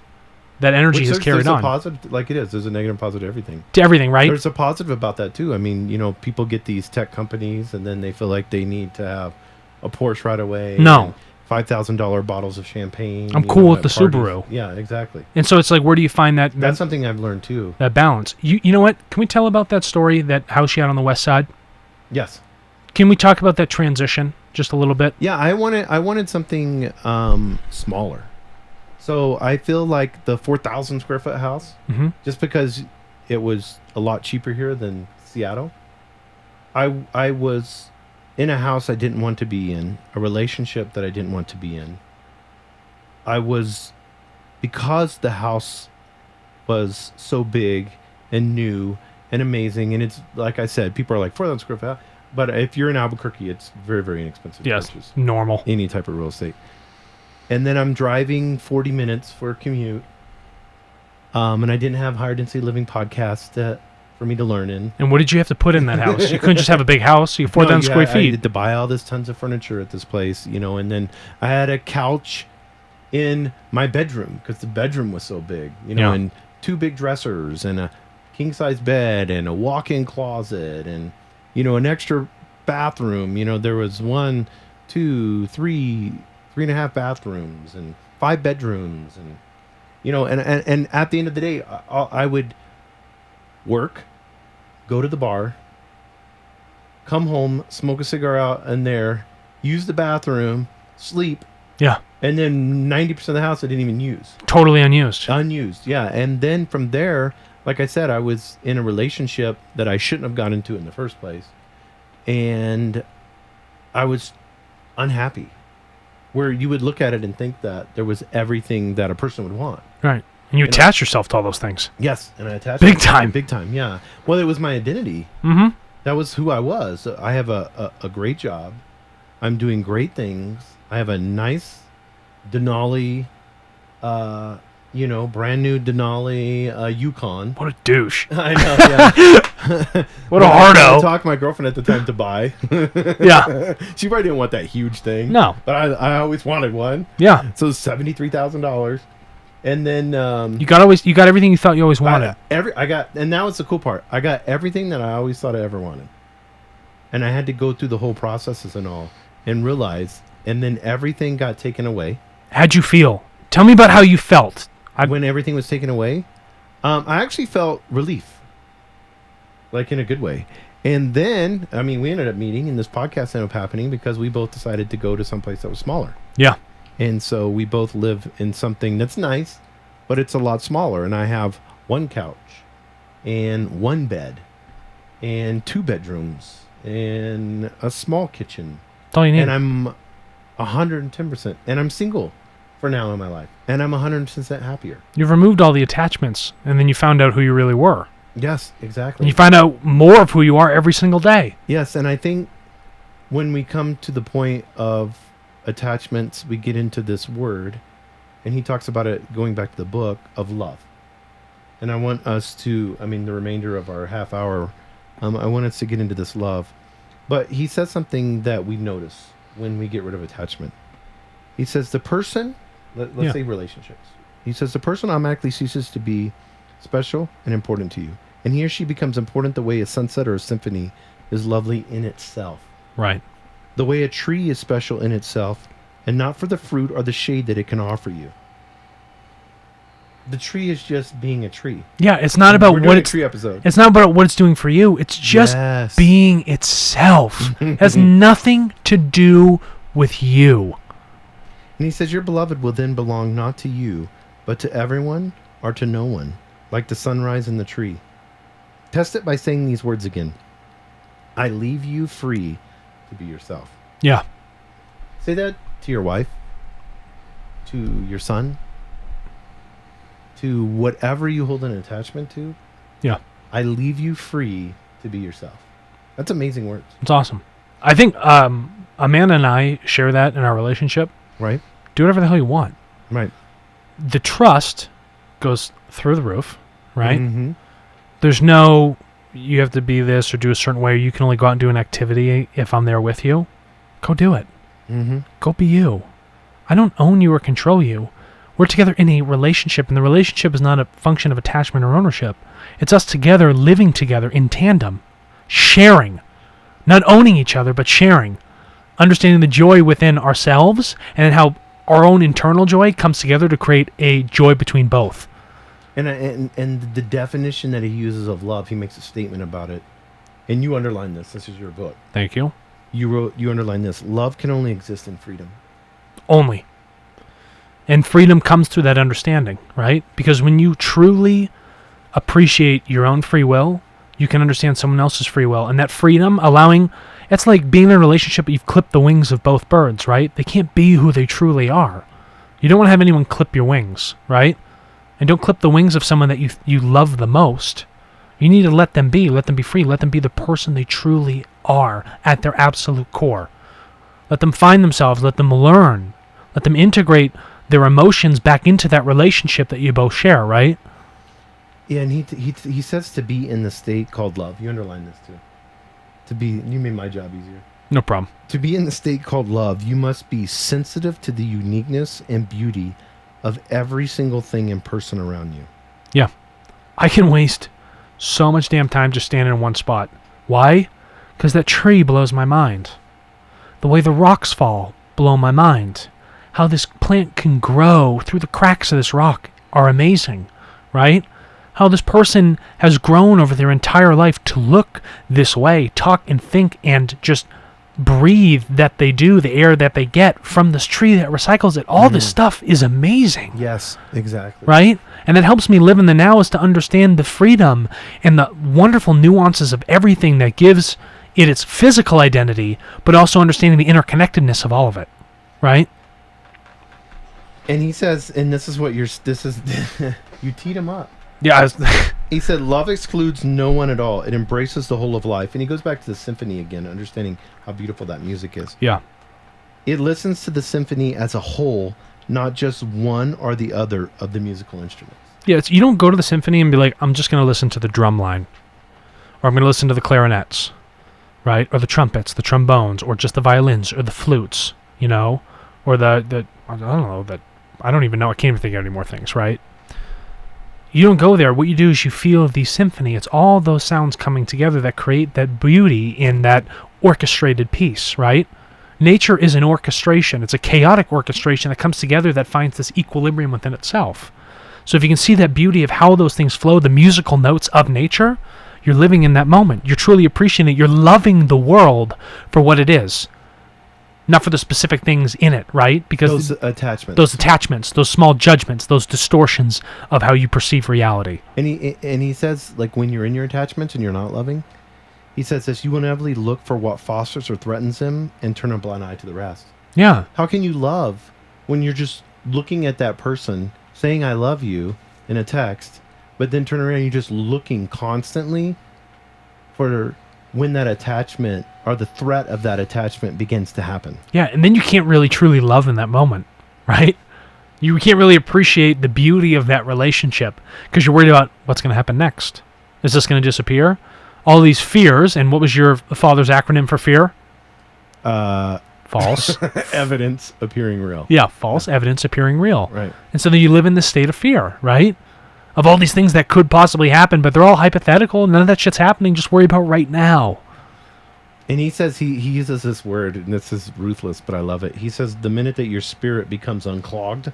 that energy is carried on. There's a positive, like it is. There's a negative and positive to everything. To everything, right? There's a positive about that too. I mean, people get these tech companies and then they feel like they need to have a Porsche right away. No. $5,000 bottles of champagne. I'm cool with the Subaru. Yeah, exactly. And so it's like, where do you find that? That's something I've learned too. That balance. You know what? Can we tell about that story, that house you had on the west side? Yes. Can we talk about that transition just a little bit? Yeah, I wanted something smaller. So I feel like the 4,000 square foot house, just because it was a lot cheaper here than Seattle, I was in a house I didn't want to be in, a relationship that I didn't want to be in. Because the house was so big and new and amazing, and it's like I said, people are like 4,000 square foot, but if you're in Albuquerque, it's very, very inexpensive. Yes, purchase. normal. Any type of real estate. And then I'm driving 40 minutes for a commute. And I didn't have higher density living podcast for me to learn in. And what did you have to put in that house? You couldn't just have a big house. You 4,000 square feet. I had to buy all this tons of furniture at this place, and then I had a couch in my bedroom because the bedroom was so big, and 2 big dressers and a king size bed and a walk-in closet and, an extra bathroom. There was 1, 2, 3, 3.5 bathrooms and 5 bedrooms and and at the end of the day I would work, go to the bar, come home, smoke a cigar out in there, use the bathroom, sleep, and then 90% of the house I didn't even use. Totally unused. Yeah. And then from there, like I said, I was in a relationship that I shouldn't have got into in the first place, and I was unhappy. Where you would look at it and think that there was everything that a person would want. Right. And you attach yourself to all those things. Yes. And I attached Big time. Big time, yeah. Well, it was my identity. Mm-hmm. That was who I was. I have a great job. I'm doing great things. I have a nice Denali, brand new Denali Yukon. What a douche. I know, yeah. What a hardo. I talked my girlfriend at the time to buy. Yeah. She probably didn't want that huge thing. No. But I always wanted one. Yeah. So $73,000. And then you got everything you thought you always wanted. And that was the cool part. I got everything that I always thought I ever wanted. And I had to go through the whole processes and all and realize, and then everything got taken away. How'd you feel? Tell me about how you felt. When everything was taken away, I actually felt relief. Like in a good way. And then, we ended up meeting, and this podcast ended up happening because we both decided to go to someplace that was smaller. Yeah. And so we both live in something that's nice, but it's a lot smaller. And I have 1 couch and 1 bed and 2 bedrooms and a small kitchen. That's all you need. And I'm 110%. And I'm single for now in my life. And I'm 100% happier. You've removed all the attachments, and then you found out who you really were. Yes, exactly. And you find out more of who you are every single day. Yes, and I think when we come to the point of attachments, we get into this word, and he talks about it going back to the book of love. And I want us to, the remainder of our half hour, I want us to get into this love. But he says something that we notice when we get rid of attachment. He says the person, let's say relationships. He says the person automatically ceases to be special and important to you. And he or she becomes important the way a sunset or a symphony is lovely in itself. Right. The way a tree is special in itself, and not for the fruit or the shade that it can offer you. The tree is just being a tree. Yeah, it's not about what it's tree episode. It's not about what it's doing for you. It's just being itself. It has nothing to do with you. And he says your beloved will then belong not to you, but to everyone or to no one, like the sunrise and the tree. Test it by saying these words again. I leave you free to be yourself. Yeah. Say that to your wife, to your son, to whatever you hold an attachment to. Yeah. I leave you free to be yourself. That's amazing words. It's awesome. I think Amanda and I share that in our relationship. Right. Do whatever the hell you want. Right. The trust goes through the roof, right? Mm-hmm. There's no, you have to be this or do a certain way. You can only go out and do an activity if I'm there with you. Go do it. Mm-hmm. Go be you. I don't own you or control you. We're together in a relationship, and the relationship is not a function of attachment or ownership. It's us together living together in tandem, sharing, not owning each other, but sharing, understanding the joy within ourselves and how our own internal joy comes together to create a joy between both. And the definition that he uses of love, he makes a statement about it. And you underline this. This is your book. Thank you. You underline this. Love can only exist in freedom. Only. And freedom comes through that understanding, right? Because when you truly appreciate your own free will, you can understand someone else's free will. And that freedom, it's like being in a relationship, but you've clipped the wings of both birds, right? They can't be who they truly are. You don't want to have anyone clip your wings, right? And don't clip the wings of someone that you love the most. You need to let them be free, let them be the person they truly are at their absolute core. Let them find themselves, let them learn, let them integrate their emotions back into that relationship that you both share, right? Yeah, and he says to be in the state called love. You underline this too. You made my job easier. No problem. To be in the state called love, you must be sensitive to the uniqueness and beauty of every single thing and person around you. Yeah. I can waste so much damn time just standing in one spot. Why? Because that tree blows my mind. The way the rocks fall blow my mind. How this plant can grow through the cracks of this rock are amazing, right? How this person has grown over their entire life to look this way, talk and think and just breathe that they do, the air that they get from this tree that recycles it. All this stuff is amazing. Yes, exactly. Right? And that helps me live in the now is to understand the freedom and the wonderful nuances of everything that gives it its physical identity, but also understanding the interconnectedness of all of it. Right? And he says, and this is you teed him up. Yeah. He said, love excludes no one at all. It embraces the whole of life. And he goes back to the symphony again, understanding how beautiful that music is. Yeah. It listens to the symphony as a whole, not just one or the other of the musical instruments. Yeah, you don't go to the symphony and be like, I'm just going to listen to the drum line. Or I'm going to listen to the clarinets, right? Or the trumpets, the trombones, or just the violins, or the flutes, you know? Or the I don't know, I don't even know, I can't even think of any more things, right? You don't go there. What you do is you feel the symphony. It's all those sounds coming together that create that beauty in that orchestrated piece, right? Nature is an orchestration. It's a chaotic orchestration that comes together that finds this equilibrium within itself. So if you can see that beauty of how those things flow, the musical notes of nature, you're living in that moment. You're truly appreciating it. You're loving the world for what it is. Not for the specific things in it, right? Because those attachments, those small judgments, those distortions of how you perceive reality. And he says, like, when you're in your attachments and you're not loving, he says this, you will inevitably look for what fosters or threatens them and turn a blind eye to the rest. Yeah. How can you love when you're just looking at that person, saying I love you in a text, but then turn around and you're just looking constantly for when that attachment or the threat of that attachment begins to happen. Yeah, and then you can't really truly love in that moment, right? You can't really appreciate the beauty of that relationship because you're worried about what's going to happen next. Is this going to disappear? All these fears, and what was your father's acronym for fear? False. Evidence appearing real. Yeah, false evidence appearing real. Right. And so then you live in this state of fear, right? Of all these things that could possibly happen, but they're all hypothetical. None of that shit's happening. Just worry about right now. And he says, he uses this word, and this is ruthless, but I love it. He says, the minute that your spirit becomes unclogged,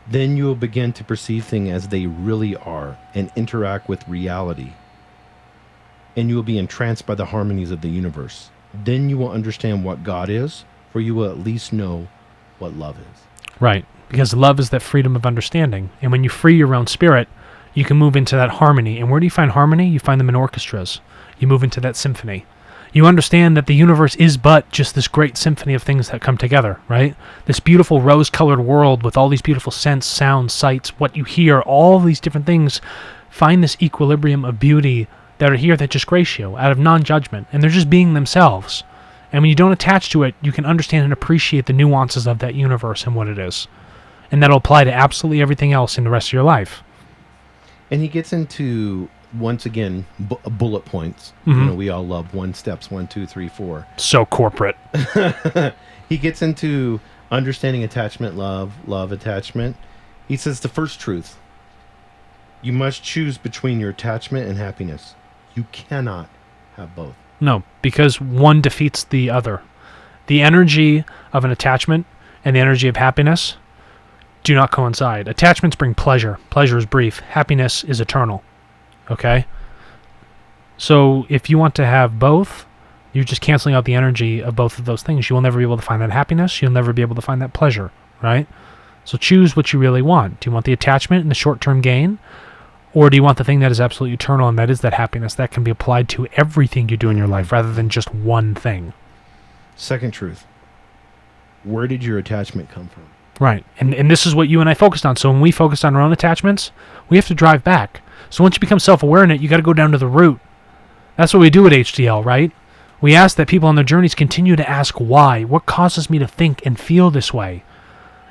then you will begin to perceive things as they really are and interact with reality. And you will be entranced by the harmonies of the universe. Then you will understand what God is, for you will at least know what love is. Right. Because love is that freedom of understanding. And when you free your own spirit, you can move into that harmony. And where do you find harmony? You find them in orchestras. You move into that symphony. You understand that the universe is but just this great symphony of things that come together, right? This beautiful rose-colored world with all these beautiful scents, sounds, sights, what you hear, all these different things find this equilibrium of beauty that are here that just grace you out of non-judgment, and they're just being themselves. And when you don't attach to it, you can understand and appreciate the nuances of that universe and what it is. And that'll apply to absolutely everything else in the rest of your life. And he gets into, once again, bullet points. We all love 1 steps, 1, 2, 3, 4. So corporate. He gets into understanding attachment, love attachment. He says the first truth: you must choose between your attachment and happiness. You cannot have both. No, because one defeats the other. The energy of an attachment and the energy of happiness do not coincide. Attachments bring pleasure. Pleasure is brief. Happiness is eternal. Okay? So if you want to have both, you're just canceling out the energy of both of those things. You will never be able to find that happiness. You'll never be able to find that pleasure, right? So choose what you really want. Do you want the attachment and the short-term gain? Or do you want the thing that is absolutely eternal, and that is that happiness that can be applied to everything you do in your life rather than just one thing? Second truth: where did your attachment come from? Right. And this is what you and I focused on. So when we focused on our own attachments, we have to drive back. So once you become self-aware in it, you got to go down to the root. That's what we do at HDL, right? We ask that people on their journeys continue to ask why. What causes me to think and feel this way?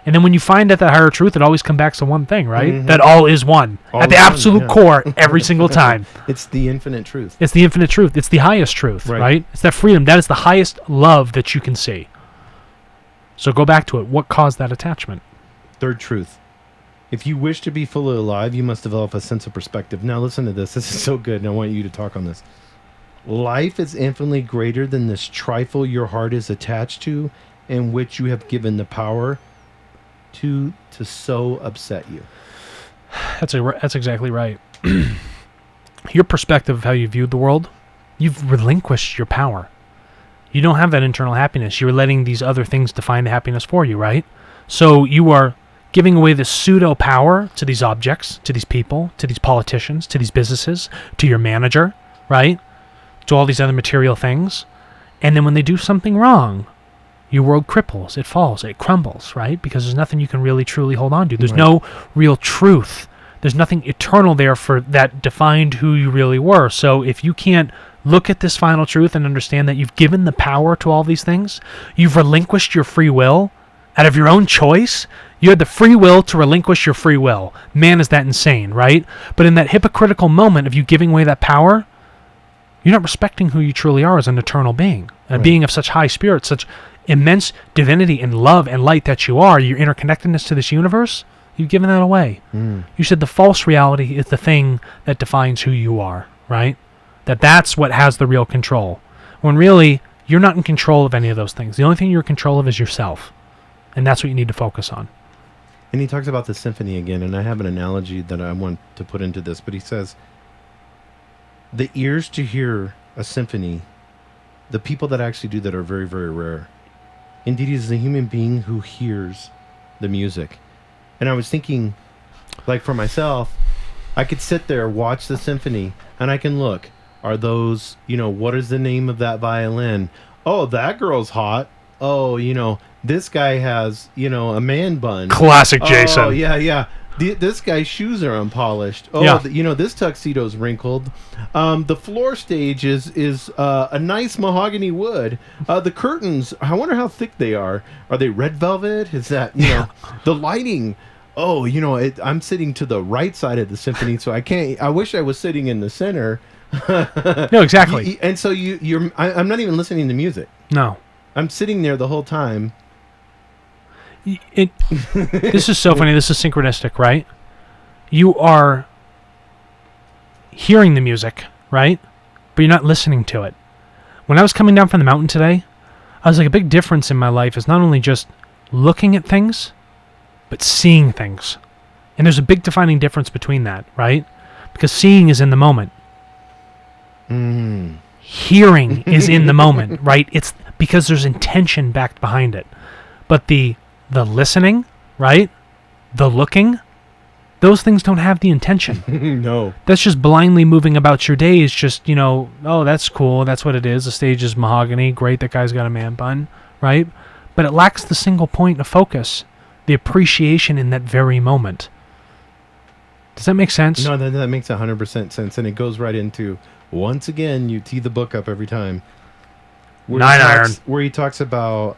And then when you find at that higher truth, it always comes back to one thing, right? Mm-hmm. That all is one. All at the absolute core, every single time. It's the infinite truth. It's the infinite truth. It's the highest truth, right? It's that freedom. That is the highest love that you can see. So go back to it. What caused that attachment? Third truth: if you wish to be fully alive, you must develop a sense of perspective. Now listen to this. This is so good, and I want you to talk on this. Life is infinitely greater than this trifle your heart is attached to, and which you have given the power to so upset you. That's exactly right. Your perspective of how you viewed the world, you've relinquished your power. You don't have that internal happiness. You're letting these other things define the happiness for you, right? So you are giving away the pseudo power to these objects, to these people, to these politicians, to these businesses, to your manager, right? To all these other material things. And then when they do something wrong, your world cripples, it falls, it crumbles, right? Because there's nothing you can really truly hold on to. There's no real truth. There's nothing eternal there for that defined who you really were. So if you can't look at this final truth and understand that you've given the power to all these things, you've relinquished your free will out of your own choice. You had the free will to relinquish your free will. Man, is that insane, right? But in that hypocritical moment of you giving away that power, you're not respecting who you truly are as an eternal being, a being of such high spirit, such immense divinity and love and light that you are, your interconnectedness to this universe. You've given that away. You said the false reality is the thing that defines who you are, right? That's what has the real control. When really, you're not in control of any of those things. The only thing you're in control of is yourself. And that's what you need to focus on. And he talks about the symphony again, and I have an analogy that I want to put into this, but he says, the ears to hear a symphony, the people that actually do that are very, very rare. Indeed, it is the human being who hears the music. And I was thinking, like for myself, I could sit there, watch the symphony, and I can look. Are those, what is the name of that violin? Oh, that girl's hot. Oh, this guy has, a man bun. Classic Jason. Oh, yeah. This guy's shoes are unpolished. Oh, yeah. This tuxedo's wrinkled. The floor stage is a nice mahogany wood. The curtains, I wonder how thick they are. Are they red velvet? Is that, the lighting? Oh, I'm sitting to the right side of the symphony, so I wish I was sitting in the center. No, exactly. And so I'm not even listening to music. No. I'm sitting there the whole time. This is so funny. This is synchronistic, right? You are hearing the music, right? But you're not listening to it. When I was coming down from the mountain today, I was like, a big difference in my life is not only just looking at things, but seeing things. And there's a big defining difference between that, right? Because seeing is in the moment. Hearing is in the moment, right? It's because there's intention backed behind it. But the listening, right? The looking, Those things don't have the intention. No. That's just blindly moving about your days. Just, oh, that's cool. That's what it is. The stage is mahogany. Great, that guy's got a man bun, right? But it lacks the single point of focus, the appreciation in that very moment. Does that make sense? No, that makes 100% sense. And it goes right into, once again, you tee the book up every time. Where he talks about...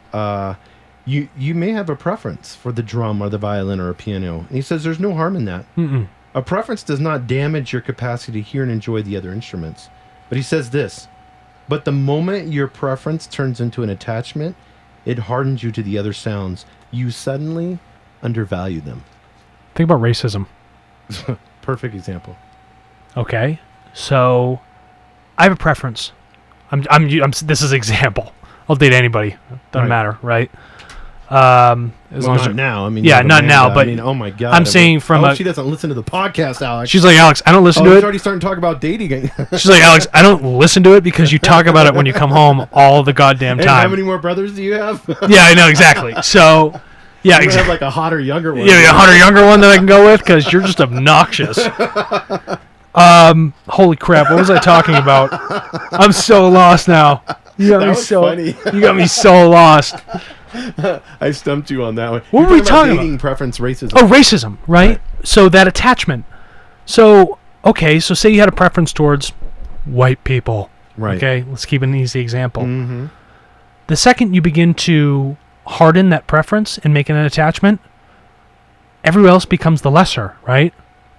You may have a preference for the drum or the violin or a piano. And he says there's no harm in that. Mm-mm. A preference does not damage your capacity to hear and enjoy the other instruments. But he says this, but the moment your preference turns into an attachment, it hardens you to the other sounds. You suddenly undervalue them. Think about racism. Perfect example. Okay. So I have a preference. This is example. I'll date anybody. Doesn't matter, right? As long as not now. I mean, yeah, not Amanda. now. But I mean, oh my god. I'm saying she doesn't listen to the podcast, Alex. She's like, Alex, I don't listen to it. She's already starting to talk about dating. She's like, Alex, I don't listen to it because you talk about it when you come home all the goddamn time. And how many more brothers do you have? Yeah, I know exactly. So, yeah, you have like a hotter, younger one. Yeah, a hotter, younger one that I can go with because you're just obnoxious. Holy crap! What was I talking about? I'm so lost now. You got me so funny. You got me so lost. I stumped you on that one. What were we talking about? Dating preference, racism. Oh, racism, right? So that attachment. So, okay, so say you had a preference towards white people. Right. Okay, let's keep an easy example. Mm-hmm. The second you begin to harden that preference and make it an attachment, everyone else becomes the lesser, right?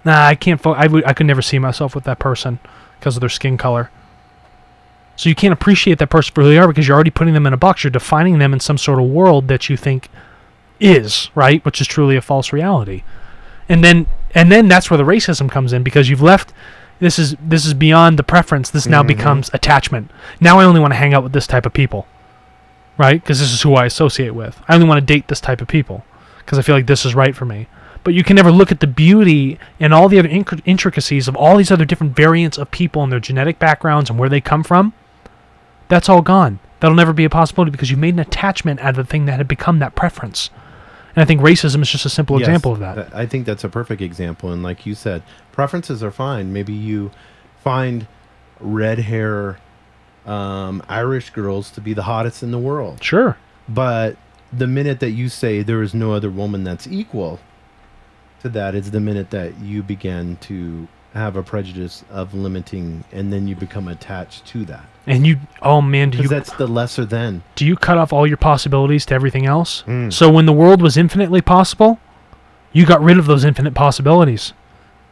Nah, I can't. I could never see myself with that person because of their skin color. So you can't appreciate that person for who they are because you're already putting them in a box. You're defining them in some sort of world that you think is, right? Which is truly a false reality. And then that's where the racism comes in because you've left, this is beyond the preference. This now becomes attachment. Now I only want to hang out with this type of people, right? Because this is who I associate with. I only want to date this type of people because I feel like this is right for me. But you can never look at the beauty and all the other intricacies of all these other different variants of people and their genetic backgrounds and where they come from. That's all gone. That'll never be a possibility because you made an attachment out of the thing that had become that preference. And I think racism is just a simple example of that. I think that's a perfect example. And like you said, preferences are fine. Maybe you find red hair Irish girls to be the hottest in the world. Sure. But the minute that you say there is no other woman that's equal to that is the minute that you begin to have a prejudice of limiting, and then you become attached to that. And because that's the lesser than. Do you cut off all your possibilities to everything else? So when the world was infinitely possible, you got rid of those infinite possibilities.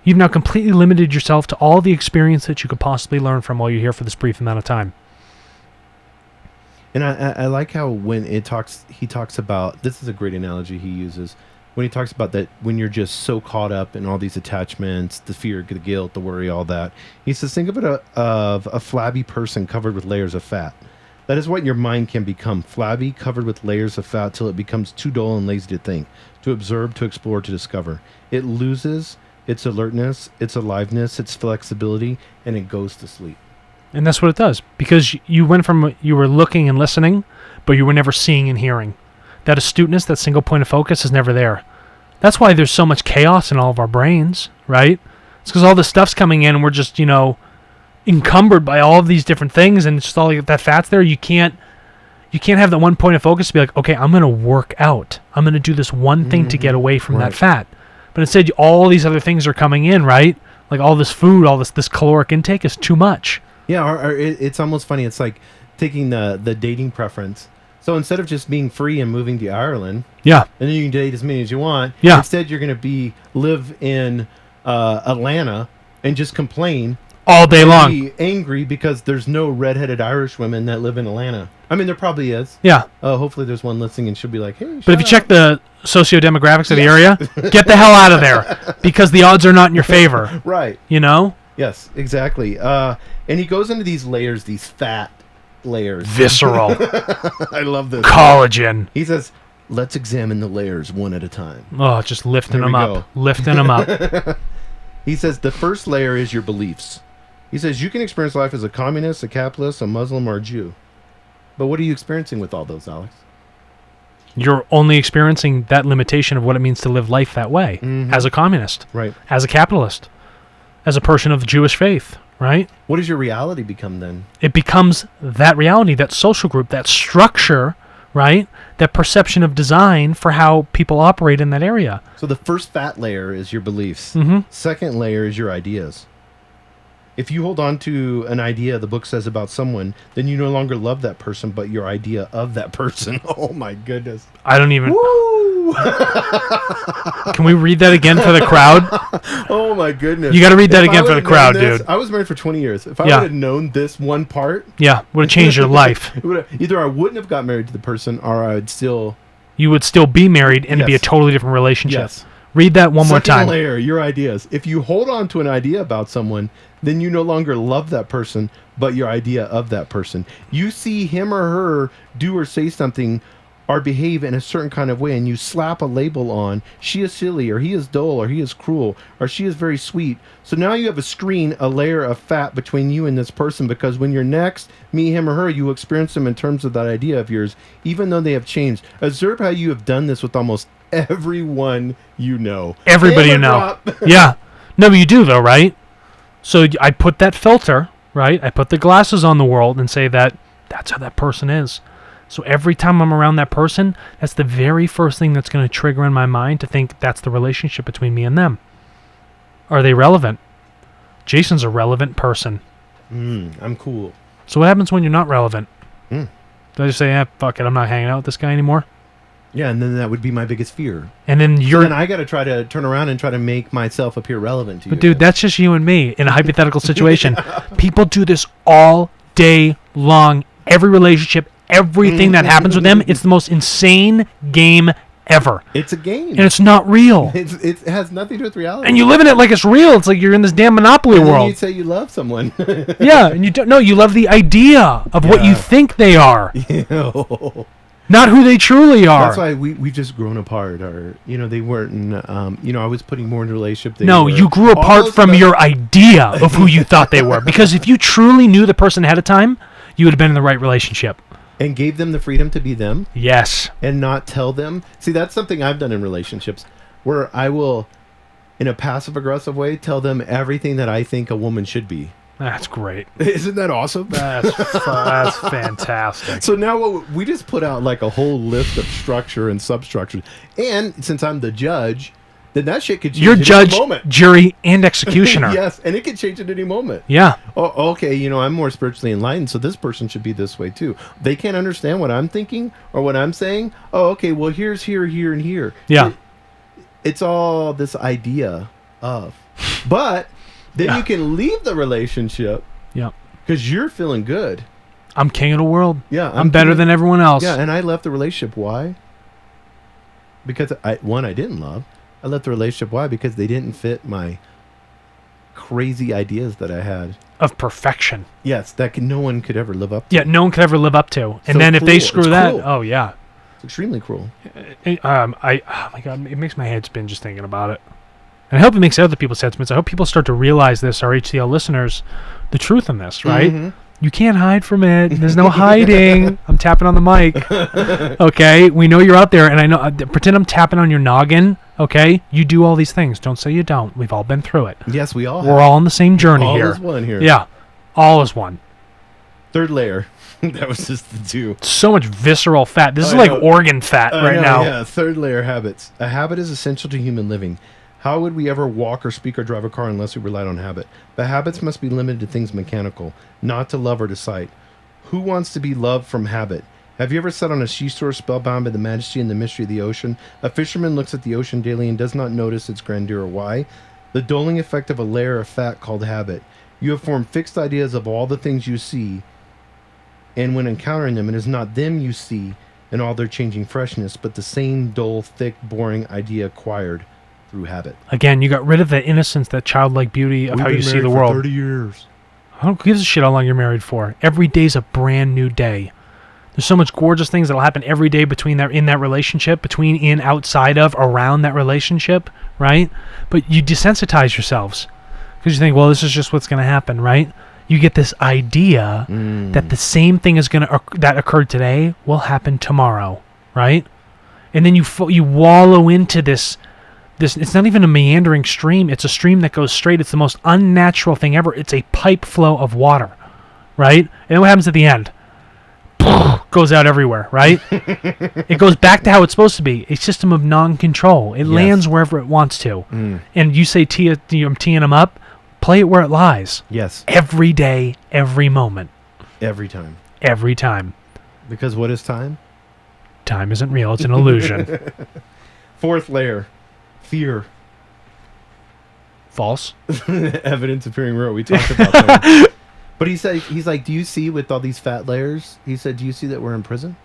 You've now completely limited yourself to all the experience that you could possibly learn from while you're here for this brief amount of time. And I like how when he talks about, this is a great analogy he uses, when he talks about that when you're just so caught up in all these attachments, the fear, the guilt, the worry, all that. He says, think of it of a flabby person covered with layers of fat. That is what your mind can become, flabby, covered with layers of fat till it becomes too dull and lazy to think, to observe, to explore, to discover. It loses its alertness, its aliveness, its flexibility, and it goes to sleep. And that's what it does. Because you were looking and listening, but you were never seeing and hearing. That astuteness, that single point of focus is never there. That's why there's so much chaos in all of our brains, right? It's because all this stuff's coming in and we're just, encumbered by all of these different things and it's just all that fat's there. You can't have that one point of focus to be like, okay, I'm going to work out. I'm going to do this one thing to get away from that fat. But instead, all these other things are coming in, right? Like all this food, all this caloric intake is too much. Yeah, or it's almost funny. It's like taking the dating preference. So instead of just being free and moving to Ireland, and then you can date as many as you want, instead you're going to live in Atlanta and just complain all day long. Be angry because there's no redheaded Irish women that live in Atlanta. I mean, there probably is. Yeah. Hopefully there's one listening and she'll be like, hey, but if you check the socio-demographics of the area, get the hell out of there because the odds are not in your favor. Right. Yes, exactly. And he goes into these layers, these fat layers. Visceral. I love this. Collagen. He says, let's examine the layers one at a time. Oh, just lifting them up. Lifting them up. He says the first layer is your beliefs. He says you can experience life as a communist, a capitalist, a Muslim, or a Jew. But what are you experiencing with all those, Alex? You're only experiencing that limitation of what it means to live life that way as a communist, Right. as a capitalist, as a person of Jewish faith, right? What does your reality become then? It becomes that reality, that social group, that structure, right? That perception of design for how people operate in that area. So the first fat layer is your beliefs. Mm-hmm. Second layer is your ideas. If you hold on to an idea the book says about someone, then you no longer love that person, but your idea of that person. Oh my goodness. I don't even... Woo! Can we read that again for the crowd? Oh my goodness. You got to read that If I again for the would've crowd, known this- dude. I was married for 20 years. If I Yeah. would have known this one part, Yeah, would have changed your life. either I wouldn't have got married to the person or I would still... You would still be married and it'd be a Yes. totally different relationship. Yes. Read that one more Second time. layer, your ideas. If you hold on to an idea about someone, then you no longer love that person, but your idea of that person. You see him or her do or say something or behave in a certain kind of way, and you slap a label on, she is silly, or he is dull, or he is cruel, or she is very sweet. So now you have a screen, a layer of fat between you and this person, because when you're next meet him or her, you experience them in terms of that idea of yours, even though they have changed. Observe how you have done this with almost everyone you know. Everybody you know. Yeah. No, but you do, though, right? So I put that filter, right? I put the glasses on the world and say that that's how that person is. So every time I'm around that person, that's the very first thing that's going to trigger in my mind to think that's the relationship between me and them. Are they relevant? Jason's a relevant person. I'm cool. So what happens when you're not relevant? Mm. Do I just say, fuck it, I'm not hanging out with this guy anymore? Yeah, and then that would be my biggest fear. And then So you're... then I got to try to turn around and try to make myself appear relevant to you. But dude, that's just you and me in a hypothetical situation. People do this all day long. Every relationship, everything that happens with them, it's the most insane game ever. It's a game. And it's not real. It has nothing to do with reality. And you live in it like it's real. It's like you're in this damn Monopoly and then world. you say you love someone. Yeah, and you don't know. You love the idea of what you Yeah. think they are, Ew. not who they truly are. That's why we've just grown apart. Or they weren't. I was putting more into relationship. No, you grew apart from your idea of who you thought they were. Because if you truly knew the person ahead of time, you would have been in the right relationship. and gave them the freedom to be them. Yes. And not tell them. See, that's something I've done in relationships, where I will, in a passive aggressive way, tell them everything that I think a woman should be. That's great. Isn't that awesome? That's fantastic. So now we just put out like a whole list of structure and substructure. And since I'm the judge, then that shit could change You're at judge, any moment. jury, and executioner. Yes, and it could change at any moment. Yeah. Oh, okay, I'm more spiritually enlightened, so this person should be this way too. They can't understand what I'm thinking or what I'm saying. Oh, okay, well, here's here, and here. Yeah. It's all this idea of. But then you can leave the relationship Yeah. because you're feeling good. I'm king of the world. Yeah. I'm better than everyone else. Yeah, and I left the relationship. Why? Because I didn't love. I left the relationship. Why? Because they didn't fit my crazy ideas that I had. Of perfection. Yes, that no one could ever live up to. Yeah, no one could ever live up to. And So then if they cruel. screw It's that, cruel. oh yeah. It's extremely cruel. Oh my God, it makes my head spin just thinking about it. And I hope it makes other people's heads spin. I hope people start to realize this, our HCL listeners, the truth in this, right? Mhm. You can't hide from it. There's no hiding. I'm tapping on the mic. Okay, we know you're out there, and I know. Pretend I'm tapping on your noggin. Okay, you do all these things. Don't say you don't. We've all been through it. Yes, we all We're all on the same journey all here. is one here. Yeah, all is one. Third layer. That was just the two. So much visceral fat. This is I like know. organ fat right now. Yeah, third layer habits. A habit is essential to human living. How would we ever walk or speak or drive a car unless we relied on habit? But habits must be limited to things mechanical, not to love or to sight. Who wants to be loved from habit? Have you ever sat on a seashore spellbound by the majesty and the mystery of the ocean? A fisherman looks at the ocean daily and does not notice its grandeur. Why? The dulling effect of a layer of fat called habit. You have formed fixed ideas of all the things you see, and when encountering them, it is not them you see in all their changing freshness, but the same dull, thick, boring idea acquired through habit. Again, you got rid of the innocence, that childlike beauty of how you see the world. 30 years. I don't give a shit how long you're married for. Every day's a brand new day. There's so much gorgeous things that'll happen every day in that relationship, between, in, outside of, around that relationship, right? But you desensitize yourselves because you think, well, this is just what's going to happen, right? You get this idea that the same thing is that occurred today will happen tomorrow, right? And then you wallow into this. It's not even a meandering stream. It's a stream that goes straight. It's the most unnatural thing ever. It's a pipe flow of water, right? And what happens at the end? Goes out everywhere, right? It goes back to how it's supposed to be. A system of non-control. It lands wherever it wants to. And you say, I'm teeing them up. Play it where it lies. Yes. Every day, every moment. Every time. Every time. Because what is time? Time isn't real. It's an illusion. Fourth layer. Fear. False. Evidence appearing real. We talked about that. But he's like, do you see with all these fat layers? He said, do you see that we're in prison?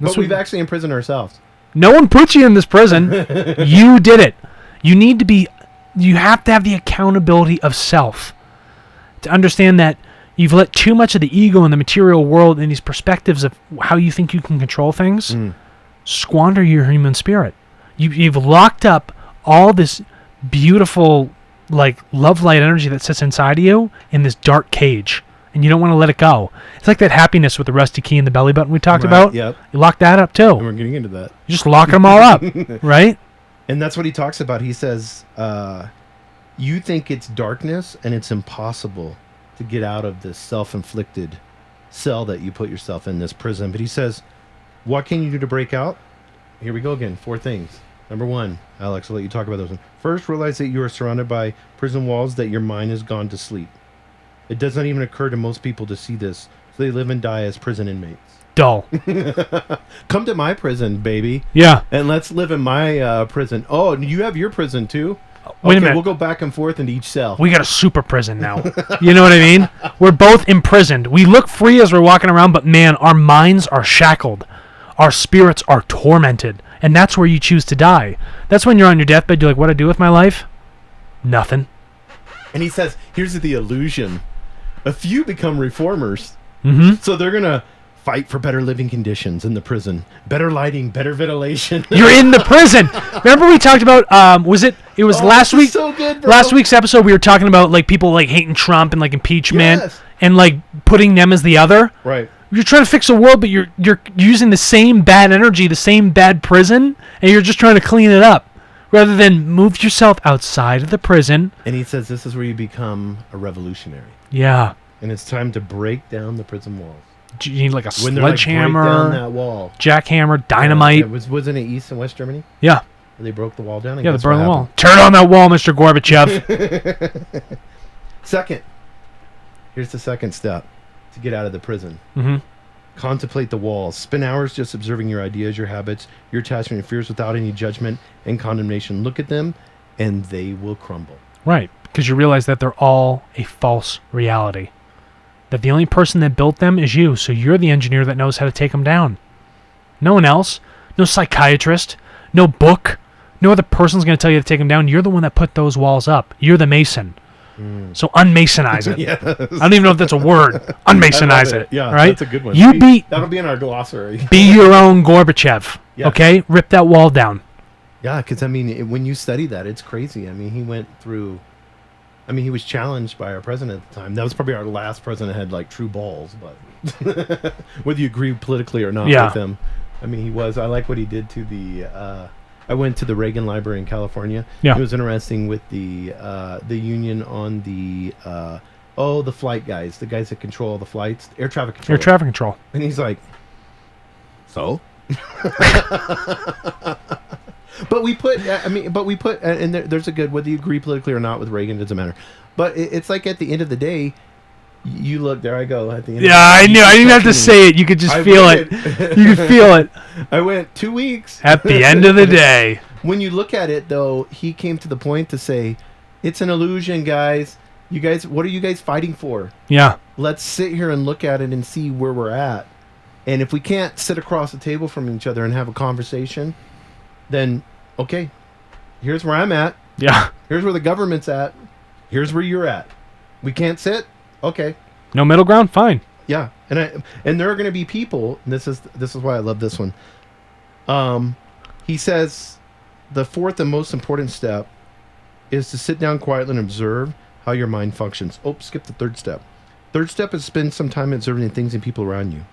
But we've actually imprisoned ourselves. No one put you in this prison. You did it. You have to have the accountability of self to understand that you've let too much of the ego in the material world and these perspectives of how you think you can control things squander your human spirit. You've locked up all this beautiful, like, love light energy that sits inside of you in this dark cage, and you don't want to let it go. It's like that happiness with the rusty key in the belly button we talked about. Yep. You lock that up too. And we're getting into that. You just lock them all up, right? And that's what he talks about. He says, you think it's darkness and it's impossible to get out of this self-inflicted cell that you put yourself in, this prison. But he says, what can you do to break out? Here we go again. 4 things. Number 1, Alex, I'll let you talk about those ones. First, realize that you are surrounded by prison walls, that your mind has gone to sleep. It does not even occur to most people to see this, so they live and die as prison inmates. Dull. Come to my prison, baby. Yeah. And let's live in my prison. Oh, you have your prison too? Wait a minute. We'll go back and forth into each cell. We got a super prison now. You know what I mean? We're both imprisoned. We look free as we're walking around, but man, our minds are shackled. Our spirits are tormented. And that's where you choose to die. That's when you're on your deathbed, you're like, what do I do with my life? Nothing. And he says, here's the illusion. A few become reformers. Mm-hmm. So they're going to fight for better living conditions in the prison. Better lighting, better ventilation. You're in the prison. Remember we talked about, it was last week. So good, bro. Last week's episode, we were talking about like people like hating Trump and like impeachment and like putting them as the other. Right. You're trying to fix the world, but you're using the same bad energy, the same bad prison, and you're just trying to clean it up rather than move yourself outside of the prison. And he says this is where you become a revolutionary. Yeah. And it's time to break down the prison walls. You need like a when sledgehammer, break down that wall. jackhammer, dynamite. Wasn't it East and West Germany? Yeah. Where they broke the wall down? Yeah, they burned the wall. Turn on that wall, Mr. Gorbachev. Second. Here's the second step to get out of the prison. Mm-hmm. Contemplate the walls. Spend hours just observing your ideas, your habits, your attachment and fears without any judgment and condemnation. Look at them, and they will crumble. Right, because you realize that they're all a false reality. That the only person that built them is you, so you're the engineer that knows how to take them down. No one else. No psychiatrist. No book. No other person's going to tell you to take them down. You're the one that put those walls up. You're the mason. So unmasonize it. Yes. I don't even know if that's a word. Unmasonize it. Yeah, right? That's a good one. That'll be in our glossary. Be your own Gorbachev. Yes. Okay? Rip that wall down. Yeah, because, I mean, when you study that, it's crazy. I mean, he went through... I mean, he was challenged by our president at the time. That was probably our last president that had, like, true balls. But whether you agree politically or not with him. I mean, he was... I like what he did to the... I went to the Reagan Library in California. Yeah. It was interesting with the union on the the flight guys, the guys that control the flights, air traffic control. Air traffic control. And he's like, so? But we put, and there's a good, whether you agree politically or not with Reagan, doesn't matter. But it's like at the end of the day, you look, there I go at the end. Yeah, I knew. I didn't have to say it. You could just feel it. You could feel it. I went 2 weeks. At the end of the day. When you look at it, though, he came to the point to say, it's an illusion, guys. You guys, what are you guys fighting for? Yeah. Let's sit here and look at it and see where we're at. And if we can't sit across the table from each other and have a conversation, then, okay, here's where I'm at. Yeah. Here's where the government's at. Here's where you're at. We can't sit? Okay. No middle ground? Fine. Yeah. And there are going to be people, and this is why I love this one. He says the fourth and most important step is to sit down quietly and observe how your mind functions. Oh, skip the third step. Third step is spend some time observing things and people around you.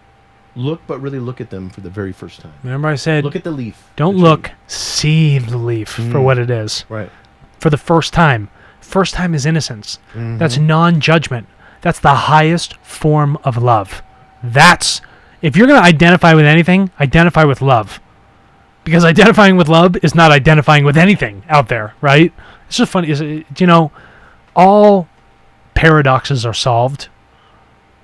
Look, but really look at them for the very first time. Remember I said, Look at the leaf. don't the look, tree. see the leaf for what it is. Right. For the first time. First time is innocence. Mhm. That's non-judgment. That's the highest form of love. If you're going to identify with anything, identify with love. Because identifying with love is not identifying with anything out there, right? It's just funny. All paradoxes are solved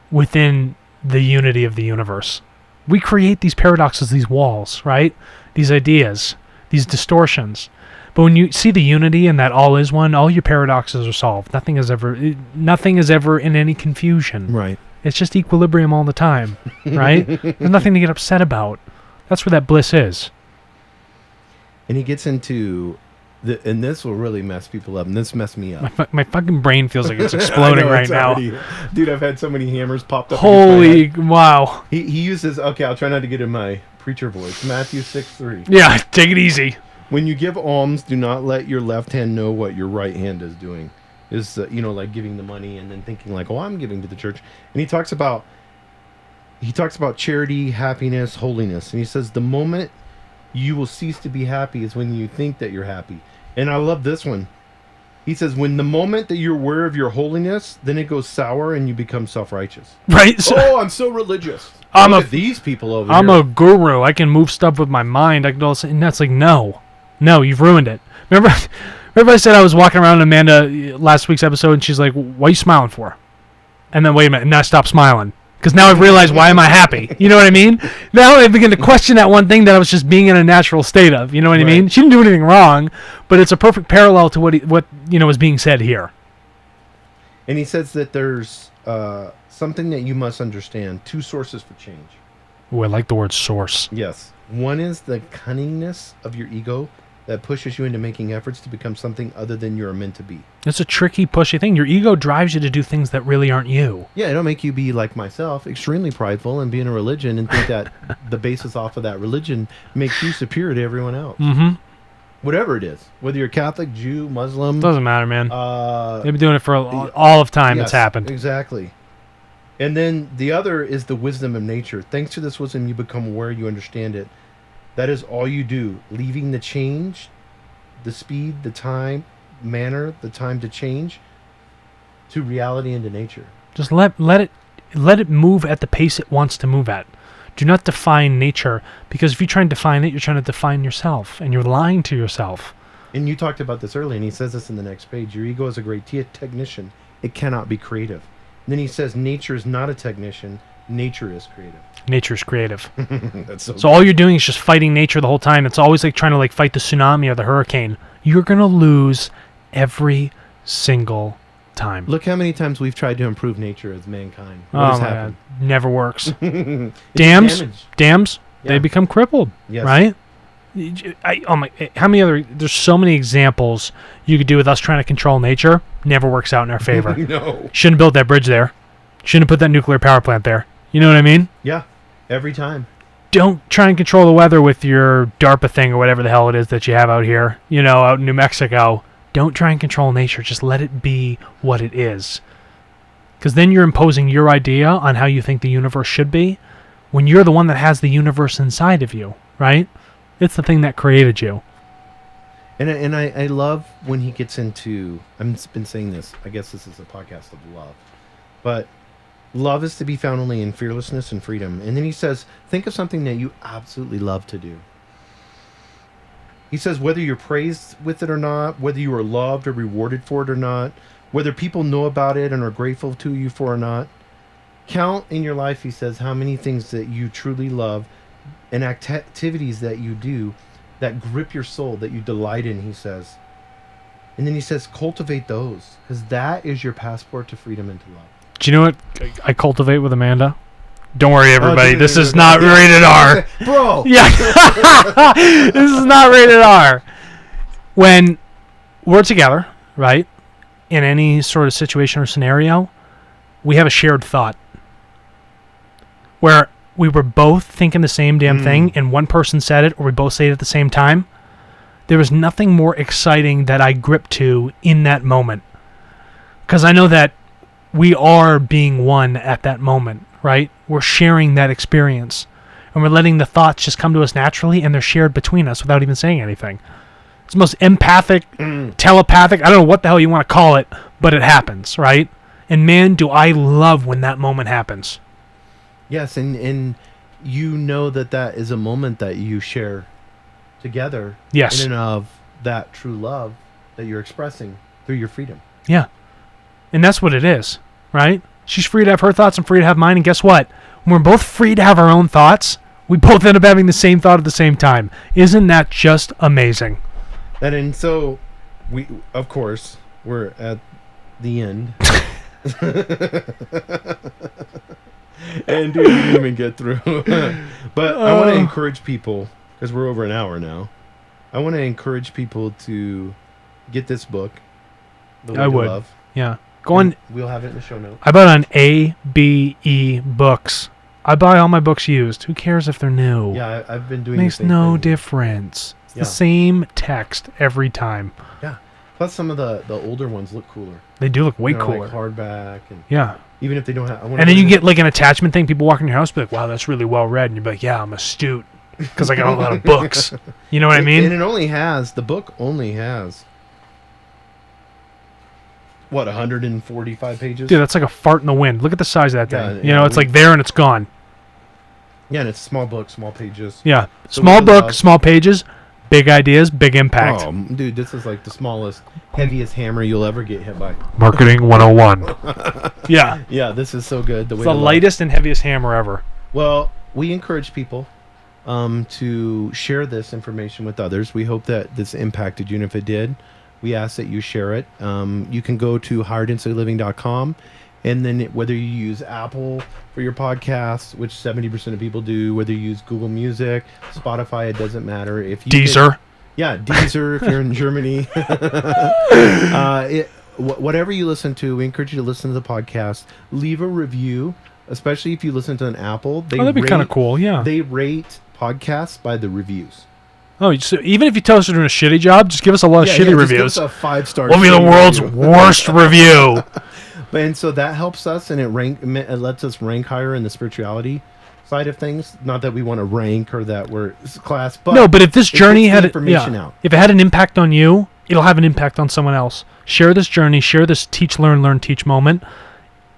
within the unity of the universe. We create these paradoxes, these walls, right? These ideas, these distortions. But when you see the unity and that all is one, all your paradoxes are solved. Nothing is ever in any confusion. Right. It's just equilibrium all the time, right? There's nothing to get upset about. That's where that bliss is. And he gets into and this will really mess people up, and this messed me up. My fucking brain feels like it's exploding right now. Dude, I've had so many hammers popped up. Holy wow. He uses, okay, I'll try not to get in my preacher voice. Matthew 6:3. Yeah, take it easy. When you give alms, do not let your left hand know what your right hand is doing. Is like giving the money and then thinking like, oh, I'm giving to the church. And he talks about charity, happiness, holiness. And he says the moment you will cease to be happy is when you think that you're happy. And I love this one. He says, when the moment that you're aware of your holiness, then it goes sour and you become self-righteous. Right? I'm so religious. Look at these people over here. I'm a guru. I can move stuff with my mind. I can do all this, and that's like, no, you've ruined it. Remember I said I was walking around Amanda last week's episode, and she's like, what are you smiling for? And then, wait a minute, and I stopped smiling. Because now I've realized, why am I happy? You know what I mean? Now I begin to question that one thing that I was just being in a natural state of. You know what I mean? She didn't do anything wrong, but it's a perfect parallel to what is being said here. And he says that there's something that you must understand. 2 sources for change. Ooh, I like the word source. Yes. One is the cunningness of your ego that pushes you into making efforts to become something other than you're meant to be. It's a tricky, pushy thing. Your ego drives you to do things that really aren't you. Yeah, it'll make you be like myself, extremely prideful and be in a religion and think that the basis off of that religion makes you superior to everyone else. Mm-hmm. Whatever it is. Whether you're Catholic, Jew, Muslim. Doesn't matter, man. They've been doing it for all of time. Yes, it's happened. Exactly. And then the other is the wisdom of nature. Thanks to this wisdom, you become aware, you understand it. That is all you do, leaving the change, the speed, the time, manner, the time to change, to reality and to nature. Just let it move at the pace it wants to move at. Do not define nature, because if you try and define it, you're trying to define yourself, and you're lying to yourself. And you talked about this earlier, and he says this in the next page. Your ego is a great technician. It cannot be creative. And then he says nature is not a technician. Nature is creative. Nature is creative. That's so all you're doing is just fighting nature the whole time. It's always like trying to fight the tsunami or the hurricane. You're going to lose every single time. Look how many times we've tried to improve nature as mankind. What has happened? God. Never works. Dams, Yeah. they become crippled, Yes. right? There's so many examples you could do with us trying to control nature. Never works out in our favor. No. Shouldn't have built that bridge there. Shouldn't have put that nuclear power plant there. You know what I mean? Yeah. Every time. Don't try and control the weather with your DARPA thing or whatever the hell it is that you have out here, out in New Mexico. Don't try and control nature. Just let it be what it is. Because then you're imposing your idea on how you think the universe should be when you're the one that has the universe inside of you, right? It's the thing that created you. And I love when he gets into, I've been saying this, I guess this is a podcast of love, but love is to be found only in fearlessness and freedom. And then he says, think of something that you absolutely love to do. He says, whether you're praised with it or not, whether you are loved or rewarded for it or not, whether people know about it and are grateful to you for or not, count in your life, he says, how many things that you truly love and activities that you do that grip your soul, that you delight in, he says. And then he says, cultivate those, because that is your passport to freedom and to love. Do you know what I cultivate with Amanda? Don't worry, everybody. This is not rated R. Bro! Yeah. This is not rated R. When we're together, right, in any sort of situation or scenario, we have a shared thought where we were both thinking the same damn thing, and one person said it, or we both say it at the same time. There was nothing more exciting that I gripped to in that moment. Because I know that we are being one at that moment, right? We're sharing that experience. And we're letting the thoughts just come to us naturally, and they're shared between us without even saying anything. It's the most empathic, telepathic, I don't know what the hell you want to call it, but it happens, right? And man, do I love when that moment happens. Yes, and you know that is a moment that you share together. Yes. In and of that true love that you're expressing through your freedom. Yeah. And that's what it is, right? She's free to have her thoughts, I'm free to have mine, and guess what? When we're both free to have our own thoughts, we both end up having the same thought at the same time. Isn't that just amazing? And so, we, of course, we're at the end. And dude, we didn't even get through. But I want to encourage people, because we're over an hour now. I want to encourage people to get this book. The Way I to would. Love. Yeah. Go on. We'll have it in the show notes. I bought on ABE Books. I buy all my books used. Who cares if they're new? Yeah, I've been doing. Makes the same no thing. difference. It's Yeah. the same text every time. Yeah. Plus, some of the older ones look cooler. They do look way You know, cooler. like hardback, and Yeah. even if they don't have. And then you get like an attachment thing. People walk in your house, be like, "Wow, that's really well read," and you're like, "Yeah, I'm astute because I got a lot of books." You know what I mean? And the book only has what, 145 pages? Dude, that's like a fart in the wind. Look at the size of that thing. Yeah, It's like there and it's gone. Yeah, and it's a small book, small pages. Yeah. So Small we book, love- small pages, big ideas, big impact. Oh, dude, this is like the smallest, heaviest hammer you'll ever get hit by. Marketing 101. Yeah. Yeah, this is so good. It's the lightest and heaviest hammer ever. Well, we encourage people to share this information with others. We hope that this impacted you, and if it did, we ask that you share it. You can go to higherdensityliving.com, and then whether you use Apple for your podcast, which 70% of people do, whether you use Google Music, Spotify, it doesn't matter. If you Deezer. Deezer if you're in Germany. Whatever you listen to, we encourage you to listen to the podcast. Leave a review, especially if you listen to an Apple. That'd be kind of cool, yeah. They rate podcasts by the reviews. Oh, so even if you tell us you're doing a shitty job, just give us a lot of shitty reviews. Just give us a 5-star. We'll be the world's worst review. And so that helps us, and it lets us rank higher in the spirituality side of things. Not that we want to rank or that we're class, but no. But if this journey had information out, if it had an impact on you, it'll have an impact on someone else. Share this journey. Share this teach, learn, teach moment,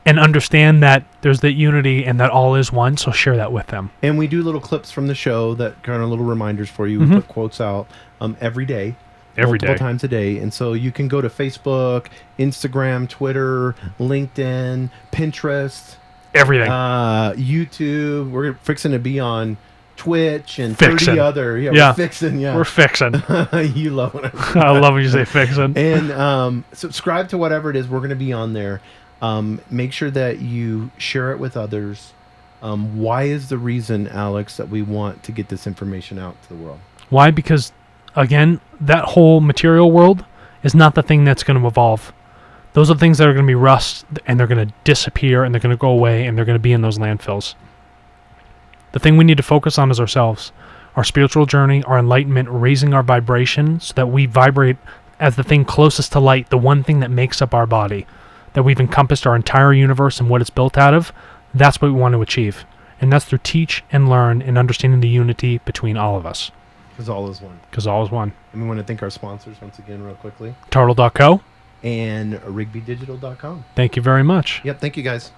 and understand that there's that unity and that all is one. So share that with them. And we do little clips from the show that kind of little reminders for you. We put quotes out every day. Multiple times a day. And so you can go to Facebook, Instagram, Twitter, LinkedIn, Pinterest, everything, YouTube. We're fixing to be on Twitch and fixing. 30 other. We're fixing. We're fixing. You love it. I love when you say fixing. And subscribe to whatever it is. We're going to be on there. Make sure that you share it with others. Why is the reason, Alex, that we want to get this information out to the world? Why? Because, again, that whole material world is not the thing that's going to evolve. Those are the things that are going to be rust, and they're going to disappear, and they're going to go away, and they're going to be in those landfills. The thing we need to focus on is ourselves, our spiritual journey, our enlightenment, raising our vibration so that we vibrate as the thing closest to light, the one thing that makes up our body, that we've encompassed our entire universe and what it's built out of. That's what we want to achieve. And that's through teach and learn and understanding the unity between all of us. Because all is one. Because all is one. And we want to thank our sponsors once again real quickly. Turtle.co And RigbyDigital.com. Thank you very much. Yep, thank you guys.